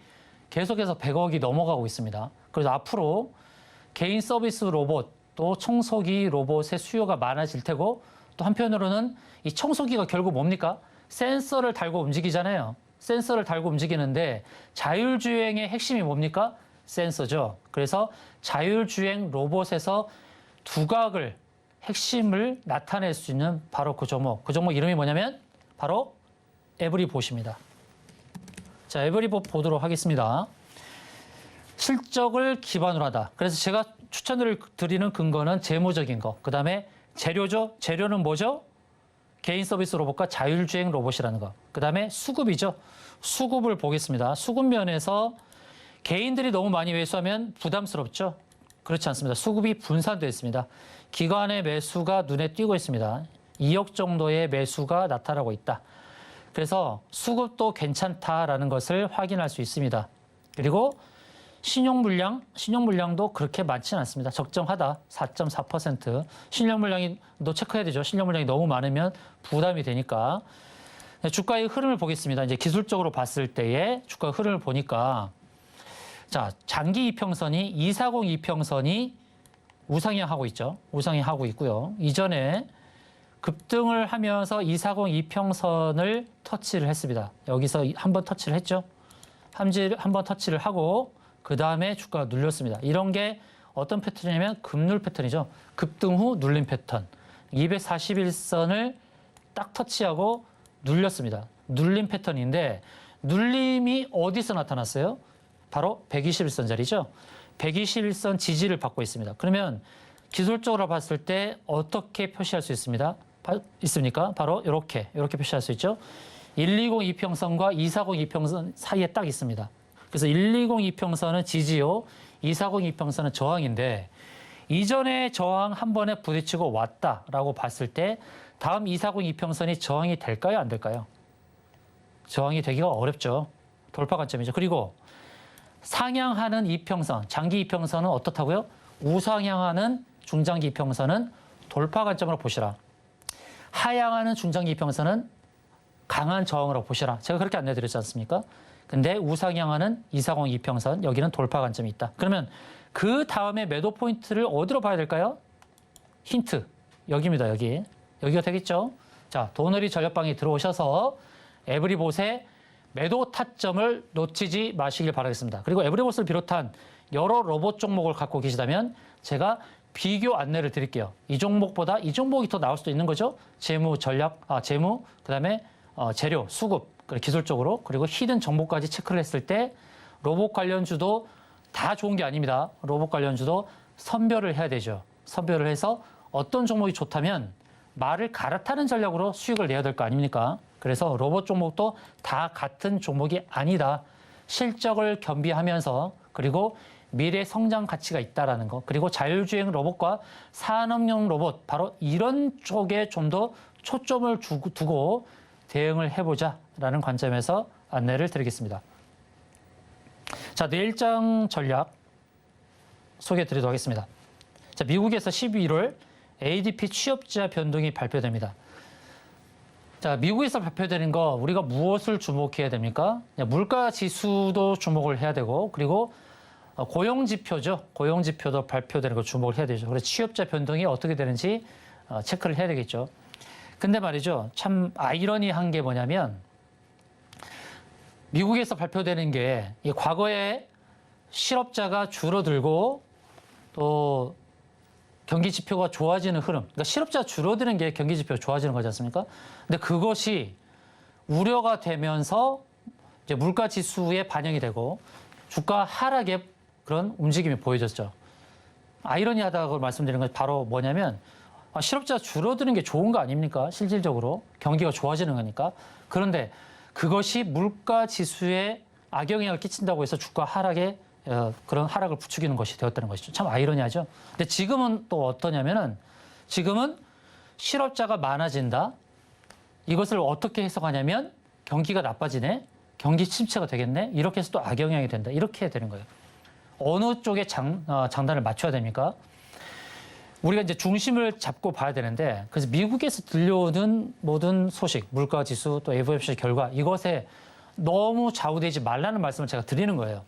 계속해서 100억이 넘어가고 있습니다. 그래서 앞으로 개인 서비스 로봇, 또 청소기 로봇의 수요가 많아질 테고, 또 한편으로는 이 청소기가 결국 뭡니까? 센서를 달고 움직이잖아요. 센서를 달고 움직이는데 자율주행의 핵심이 뭡니까? 센서죠. 그래서 자율주행 로봇에서 두각을, 핵심을 나타낼 수 있는 바로 그 종목. 그 종목 이름이 뭐냐면 바로 에브리봇입니다. 자, 에브리봇 보도록 하겠습니다. 실적을 기반으로 하다. 그래서 제가 추천을 드리는 근거는 재무적인 거. 그 다음에 재료죠. 재료는 뭐죠? 개인 서비스 로봇과 자율주행 로봇이라는 거. 그 다음에 수급이죠. 수급을 보겠습니다. 수급 면에서 개인들이 너무 많이 매수하면 부담스럽죠. 그렇지 않습니다. 수급이 분산되어 있습니다. 기관의 매수가 눈에 띄고 있습니다. 2억 정도의 매수가 나타나고 있다. 그래서 수급도 괜찮다라는 것을 확인할 수 있습니다. 그리고 신용물량도 그렇게 많지는 않습니다. 적정하다. 4.4%. 신용물량이 너 체크해야 되죠. 신용물량이 너무 많으면 부담이 되니까. 주가의 흐름을 보겠습니다. 이제 기술적으로 봤을 때의 주가 흐름을 보니까, 자, 장기 이평선이 240 이평선이 우상향하고 있죠. 우상향하고 있고요. 이전에 급등을 하면서 240 이평선을 터치를 했습니다. 여기서 한번 터치를 했죠. 한번 터치를 하고 그 다음에 주가가 눌렸습니다. 이런 게 어떤 패턴이냐면 급눌 패턴이죠. 급등 후 눌림 패턴. 241선을 딱 터치하고 눌렸습니다. 눌림 패턴인데 눌림이 어디서 나타났어요? 바로 121선 자리죠. 121선 지지를 받고 있습니다. 그러면 기술적으로 봤을 때 어떻게 표시할 수 있습니까? 바로 이렇게 표시할 수 있죠. 120 이평선과 240 이평선 사이에 딱 있습니다. 그래서 120 이평선은 지지요, 240 이평선은 저항인데 이전에 저항 한 번에 부딪히고 왔다라고 봤을 때 다음 240 이평선이 저항이 될까요, 안 될까요? 저항이 되기가 어렵죠. 돌파 관점이죠. 그리고 상향하는 이평선, 장기 이평선은 어떻다고요? 우상향하는 중장기 이평선은 돌파 관점으로 보시라. 하향하는 중장기 이평선은 강한 저항으로 보시라. 제가 그렇게 안내드렸지 않습니까? 근데 우상향하는 240 이평선, 여기는 돌파 관점이 있다. 그러면 그 다음에 매도 포인트를 어디로 봐야 될까요? 힌트, 여기입니다. 여기. 여기가 되겠죠? 자, 도너리 전략방에 들어오셔서 에브리봇의 매도 타점을 놓치지 마시길 바라겠습니다. 그리고 에브리봇을 비롯한 여러 로봇 종목을 갖고 계시다면 제가 비교 안내를 드릴게요. 이 종목보다 이 종목이 더 나올 수도 있는 거죠. 재무 전략, 재무, 그다음에 재료, 수급, 기술적으로, 그리고 히든 정보까지 체크를 했을 때 로봇 관련주도 다 좋은 게 아닙니다. 로봇 관련주도 선별을 해야 되죠. 선별을 해서 어떤 종목이 좋다면 말을 갈아타는 전략으로 수익을 내야 될 거 아닙니까? 그래서 로봇 종목도 다 같은 종목이 아니다. 실적을 겸비하면서 그리고 미래 성장 가치가 있다라는 거, 그리고 자율주행 로봇과 산업용 로봇, 바로 이런 쪽에 좀 더 초점을 두고 대응을 해보자라는 관점에서 안내를 드리겠습니다. 자, 내일장 전략 소개해드리도록 하겠습니다. 자, 미국에서 11월 ADP 취업자 변동이 발표됩니다. 자, 미국에서 발표되는 거 우리가 무엇을 주목해야 됩니까? 물가 지수도 주목을 해야 되고, 그리고 고용 지표죠. 고용 지표도 발표되는 거 주목을 해야 되죠. 그래서 취업자 변동이 어떻게 되는지 체크를 해야 되겠죠. 근데 말이죠. 참 아이러니한 게 뭐냐면 미국에서 발표되는 게 과거에 실업자가 줄어들고 또 경기 지표가 좋아지는 흐름. 그러니까 실업자 줄어드는 게 경기 지표가 좋아지는 거지 않습니까? 근데 그것이 우려가 되면서 이제 물가 지수에 반영이 되고 주가 하락의 그런 움직임이 보여졌죠. 아이러니하다고 말씀드리는 건 바로 뭐냐면 실업자 줄어드는 게 좋은 거 아닙니까? 실질적으로 경기가 좋아지는 거니까. 그런데 그것이 물가 지수에 악영향을 끼친다고 해서 주가 하락에 그런 하락을 부추기는 것이 되었다는 것이죠. 참 아이러니하죠. 근데 지금은 또 어떠냐면은 지금은 실업자가 많아진다. 이것을 어떻게 해석하냐면 경기가 나빠지네. 경기 침체가 되겠네. 이렇게 해서 또 악영향이 된다. 이렇게 되는 거예요. 어느 쪽에 장단을 맞춰야 됩니까? 우리가 이제 중심을 잡고 봐야 되는데, 그래서 미국에서 들려오는 모든 소식, 물가 지수 또 FOMC 결과, 이것에 너무 좌우되지 말라는 말씀을 제가 드리는 거예요.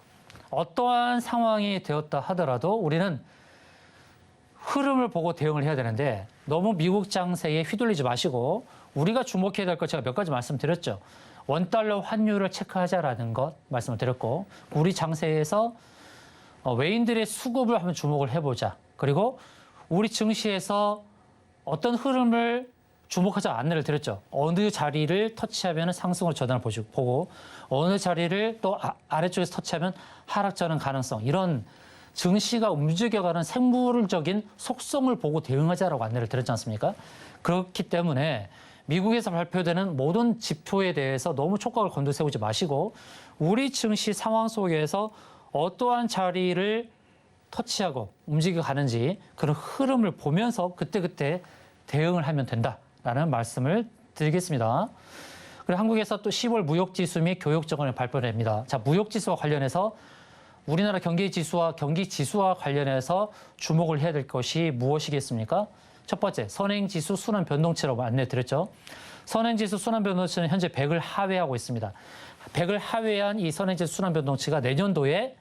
어떠한 상황이 되었다 하더라도 우리는 흐름을 보고 대응을 해야 되는데 너무 미국 장세에 휘둘리지 마시고 우리가 주목해야 될 것 제가 몇 가지 말씀드렸죠. 원달러 환율을 체크하자라는 것 말씀을 드렸고, 우리 장세에서 외인들의 수급을 한번 주목을 해보자. 그리고 우리 증시에서 어떤 흐름을 주목하자 안내를 드렸죠. 어느 자리를 터치하면 상승으로 전환을 보고 어느 자리를 또 아래쪽에서 터치하면 하락 전환 가능성, 이런 증시가 움직여가는 생물적인 속성을 보고 대응하자라고 안내를 드렸지 않습니까? 그렇기 때문에 미국에서 발표되는 모든 지표에 대해서 너무 촉각을 곤두세우지 마시고 우리 증시 상황 속에서 어떠한 자리를 터치하고 움직여가는지 그런 흐름을 보면서 그때그때 대응을 하면 된다라는 말씀을 드리겠습니다. 그리고 한국에서 또 10월 무역지수 및 교육정원을 발표됩니다. 자, 무역지수와 관련해서 우리나라 경기지수와 경기지수와 관련해서 주목을 해야 될 것이 무엇이겠습니까? 첫 번째, 선행지수 순환 변동치라고 안내드렸죠. 선행지수 순환 변동치는 현재 100을 하회하고 있습니다. 100을 하회한 이 선행지수 순환 변동치가 내년도에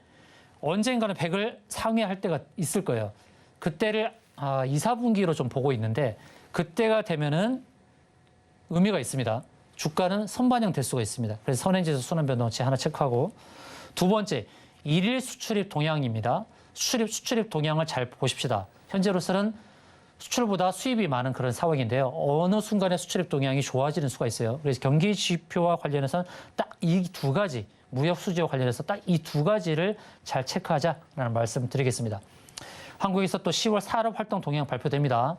언젠가는 100을 상회할 때가 있을 거예요. 그때를 2, 4분기로 좀 보고 있는데 그때가 되면은 의미가 있습니다. 주가는 선반영 될 수가 있습니다. 그래서 선행지수 순환 변동치 하나 체크하고, 두 번째, 일일 수출입 동향입니다. 수출입 동향을 잘 보십시다. 현재로서는 수출보다 수입이 많은 그런 상황인데요. 어느 순간에 수출입 동향이 좋아지는 수가 있어요. 그래서 경기 지표와 관련해서는 딱 이 두 가지, 무역 수지와 관련해서 딱 이 두 가지를 잘 체크하자라는 말씀 드리겠습니다. 한국에서 또 10월 산업활동 동향 발표됩니다.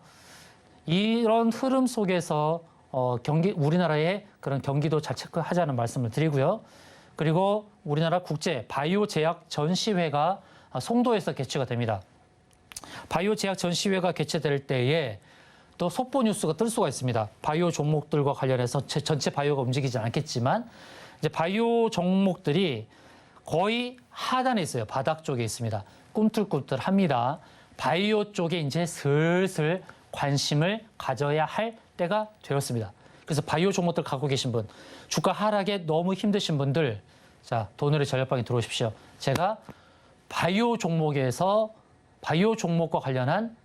이런 흐름 속에서 우리나라의 그런 경기도 잘 체크하자는 말씀을 드리고요. 그리고 우리나라 국제 바이오 제약 전시회가 송도에서 개최가 됩니다. 바이오 제약 전시회가 개최될 때에 또 속보 뉴스가 뜰 수가 있습니다. 바이오 종목들과 관련해서 전체 바이오가 움직이지 않겠지만 이제 바이오 종목들이 거의 하단에 있어요. 바닥 쪽에 있습니다. 꿈틀꿈틀합니다. 바이오 쪽에 이제 슬슬 관심을 가져야 할 때가 되었습니다. 그래서 바이오 종목들 갖고 계신 분, 주가 하락에 너무 힘드신 분들, 자, 돈으로 전략방에 들어오십시오. 제가 바이오 종목에서 바이오 종목과 관련한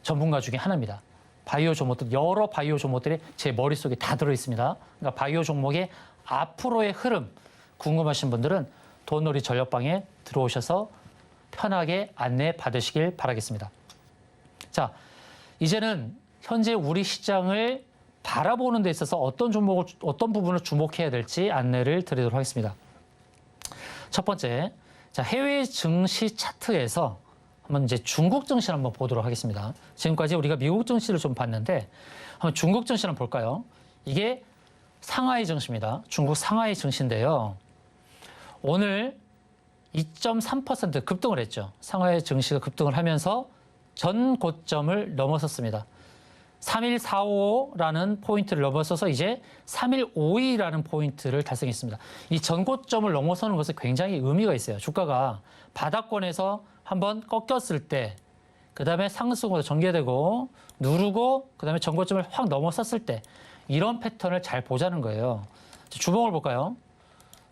전문가 중에 하나입니다. 바이오 종목들, 여러 바이오 종목들이 제 머릿속에 다 들어있습니다. 그러니까 바이오 종목의 앞으로의 흐름 궁금하신 분들은 돈놀이 전략방에 들어오셔서 편하게 안내 받으시길 바라겠습니다. 자, 이제는 현재 우리 시장을 바라보는 데 있어서 어떤 부분을 주목해야 될지 안내를 드리도록 하겠습니다. 첫 번째, 자, 해외 증시 차트에서 한번 이제 중국 증시를 한번 보도록 하겠습니다. 지금까지 우리가 미국 증시를 좀 봤는데 한번 중국 증시를 한번 볼까요? 이게 상하이 증시입니다. 중국 상하이 증시인데요. 오늘 2.3% 급등을 했죠. 상하이 증시가 급등을 하면서 전 고점을 넘어섰습니다. 3145라는 포인트를 넘어서서 이제 3152라는 포인트를 달성했습니다. 이 전고점을 넘어서는 것은 굉장히 의미가 있어요. 주가가 바닥권에서 한번 꺾였을 때, 그 다음에 상승으로 전개되고 누르고 그 다음에 전고점을 확 넘어섰을 때 이런 패턴을 잘 보자는 거예요. 주봉을 볼까요?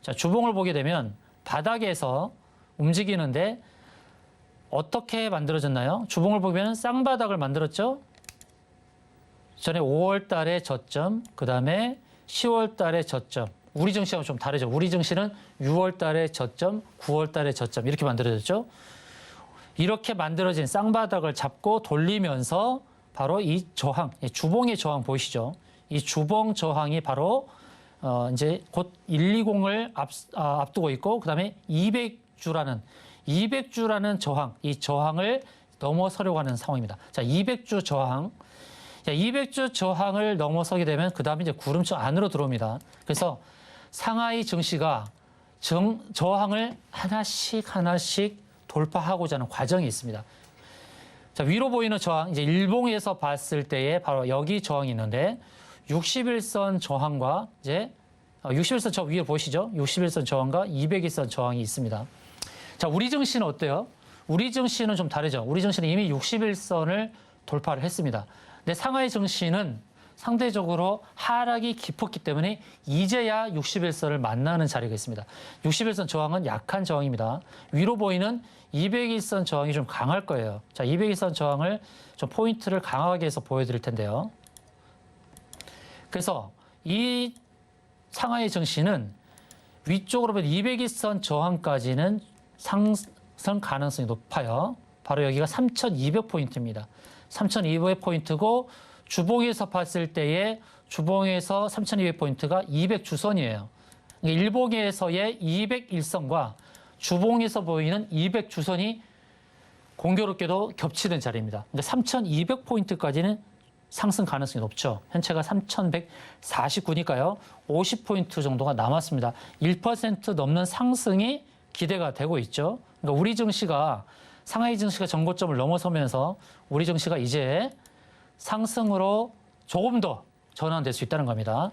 자, 주봉을 보게 되면 바닥에서 움직이는데 어떻게 만들어졌나요? 주봉을 보면 쌍바닥을 만들었죠? 전에 5월 달에 저점, 그 다음에 10월 달에 저점. 우리 증시하고 좀 다르죠. 우리 증시는 6월 달에 저점, 9월 달에 저점 이렇게 만들어졌죠. 이렇게 만들어진 쌍바닥을 잡고 돌리면서 바로 이 저항, 주봉의 저항 보이시죠? 이 주봉 저항이 바로 이제 곧 120을 앞두고 있고, 그 다음에 200주라는 저항, 이 저항을 넘어서려고 하는 상황입니다. 자, 200주 저항. 자, 200주 저항을 넘어서게 되면 그 다음에 이제 구름청 안으로 들어옵니다. 그래서 상하이 증시가 저항을 하나씩 돌파하고자 하는 과정이 있습니다. 자, 위로 보이는 저항, 이제 일봉에서 봤을 때에 바로 여기 저항이 있는데 61선 저항과 이제 61선 저 위에 보시죠? 61선 저항과 200일선 저항이 있습니다. 자, 우리 증시는 어때요? 우리 증시는 좀 다르죠. 우리 증시는 이미 61선을 돌파를 했습니다. 근데 상하이 증시는 상대적으로 하락이 깊었기 때문에 이제야 61선을 만나는 자리가 있습니다. 61선 저항은 약한 저항입니다. 위로 보이는 200일선 저항이 좀 강할 거예요. 자, 200일선 저항을 좀 포인트를 강하게 해서 보여드릴 텐데요. 그래서 이 상하이 증시는 위쪽으로 보면 200일선 저항까지는 상승 가능성이 높아요. 바로 여기가 3,200포인트입니다. 3,200포인트고 주봉에서 봤을 때에 주봉에서 3,200포인트가 200주선이에요. 일봉에서의 201선과 주봉에서 보이는 200주선이 공교롭게도 겹치는 자리입니다. 근데 3,200포인트까지는 상승 가능성이 높죠. 현재가 3,149니까요. 50포인트 정도가 남았습니다. 1% 넘는 상승이 기대가 되고 있죠. 그러니까 우리 증시가 상하이 증시가 전고점을 넘어서면서 우리 증시가 이제 상승으로 조금 더 전환될 수 있다는 겁니다.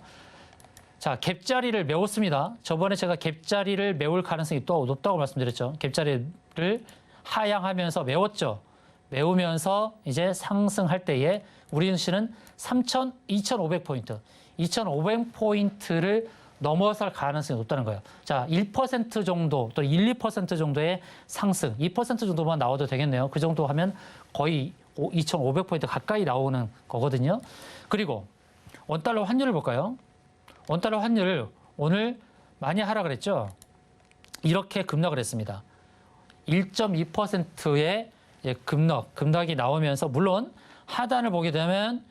자, 갭자리를 메웠습니다. 저번에 제가 갭자리를 메울 가능성이 또 높다고 말씀드렸죠. 갭자리를 하향하면서 메웠죠. 메우면서 이제 상승할 때에 우리 증시는 2,500포인트, 2,500포인트를 넘어설 가능성이 높다는 거예요. 자, 1% 정도 또 1, 2% 정도의 상승, 2% 정도만 나와도 되겠네요. 그 정도 하면 거의 2,500포인트 가까이 나오는 거거든요. 그리고 원달러 환율을 볼까요? 원달러 환율 오늘 많이 하락을 했죠. 이렇게 급락을 했습니다. 1.2%의 급락이 나오면서 물론 하단을 보게 되면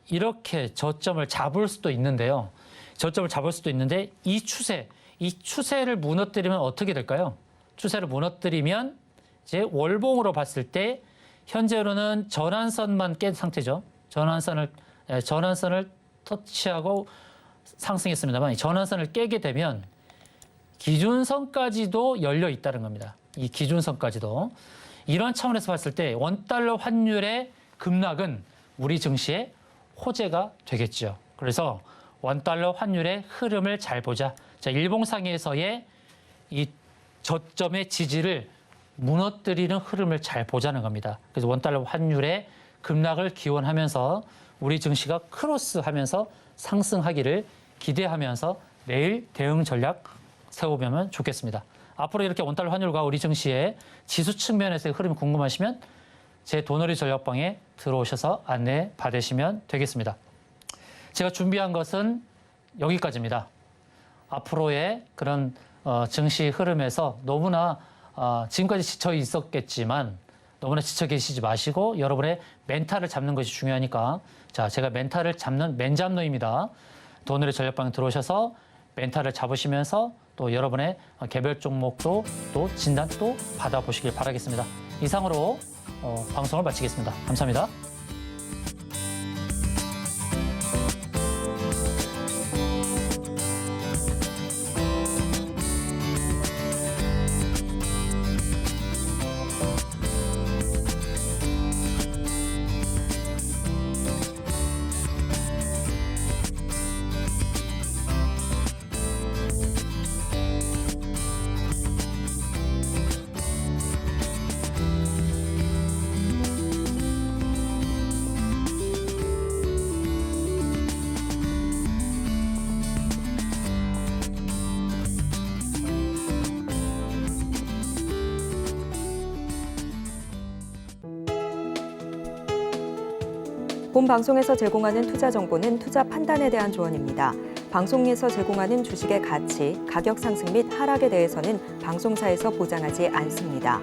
이렇게 저점을 잡을 수도 있는데요. 저점을 잡을 수도 있는데 이 추세를 무너뜨리면 어떻게 될까요? 추세를 무너뜨리면 이제 월봉으로 봤을 때 현재로는 전환선만 깬 상태죠. 전환선을 터치하고 상승했습니다만 전환선을 깨게 되면 기준선까지도 열려 있다는 겁니다. 이 기준선까지도. 이런 차원에서 봤을 때 원달러 환율의 급락은 우리 증시의 호재가 되겠죠. 그래서 원달러 환율의 흐름을 잘 보자. 자, 일봉상에서의 이 저점의 지지를 무너뜨리는 흐름을 잘 보자는 겁니다. 그래서 원달러 환율의 급락을 기원하면서 우리 증시가 크로스하면서 상승하기를 기대하면서 내일 대응 전략 세워보면 좋겠습니다. 앞으로 이렇게 원달러 환율과 우리 증시의 지수 측면에서의 흐름이 궁금하시면 제 돈놀이 전략방에 들어오셔서 안내 받으시면 되겠습니다. 제가 준비한 것은 여기까지입니다. 앞으로의 그런 증시 흐름에서 너무나 지금까지 지쳐 있었겠지만 너무나 지쳐 계시지 마시고 여러분의 멘탈을 잡는 것이 중요하니까 자, 제가 멘탈을 잡는 맨잡노입니다. 돈놀이 전략방에 들어오셔서 멘탈을 잡으시면서 또 여러분의 개별 종목도 또 진단도 받아보시길 바라겠습니다. 이상으로 방송을 마치겠습니다. 감사합니다. 본 방송에서 제공하는 투자 정보는 투자 판단에 대한 조언입니다. 방송에서 제공하는 주식의 가치, 가격 상승 및 하락에 대해서는 방송사에서 보장하지 않습니다.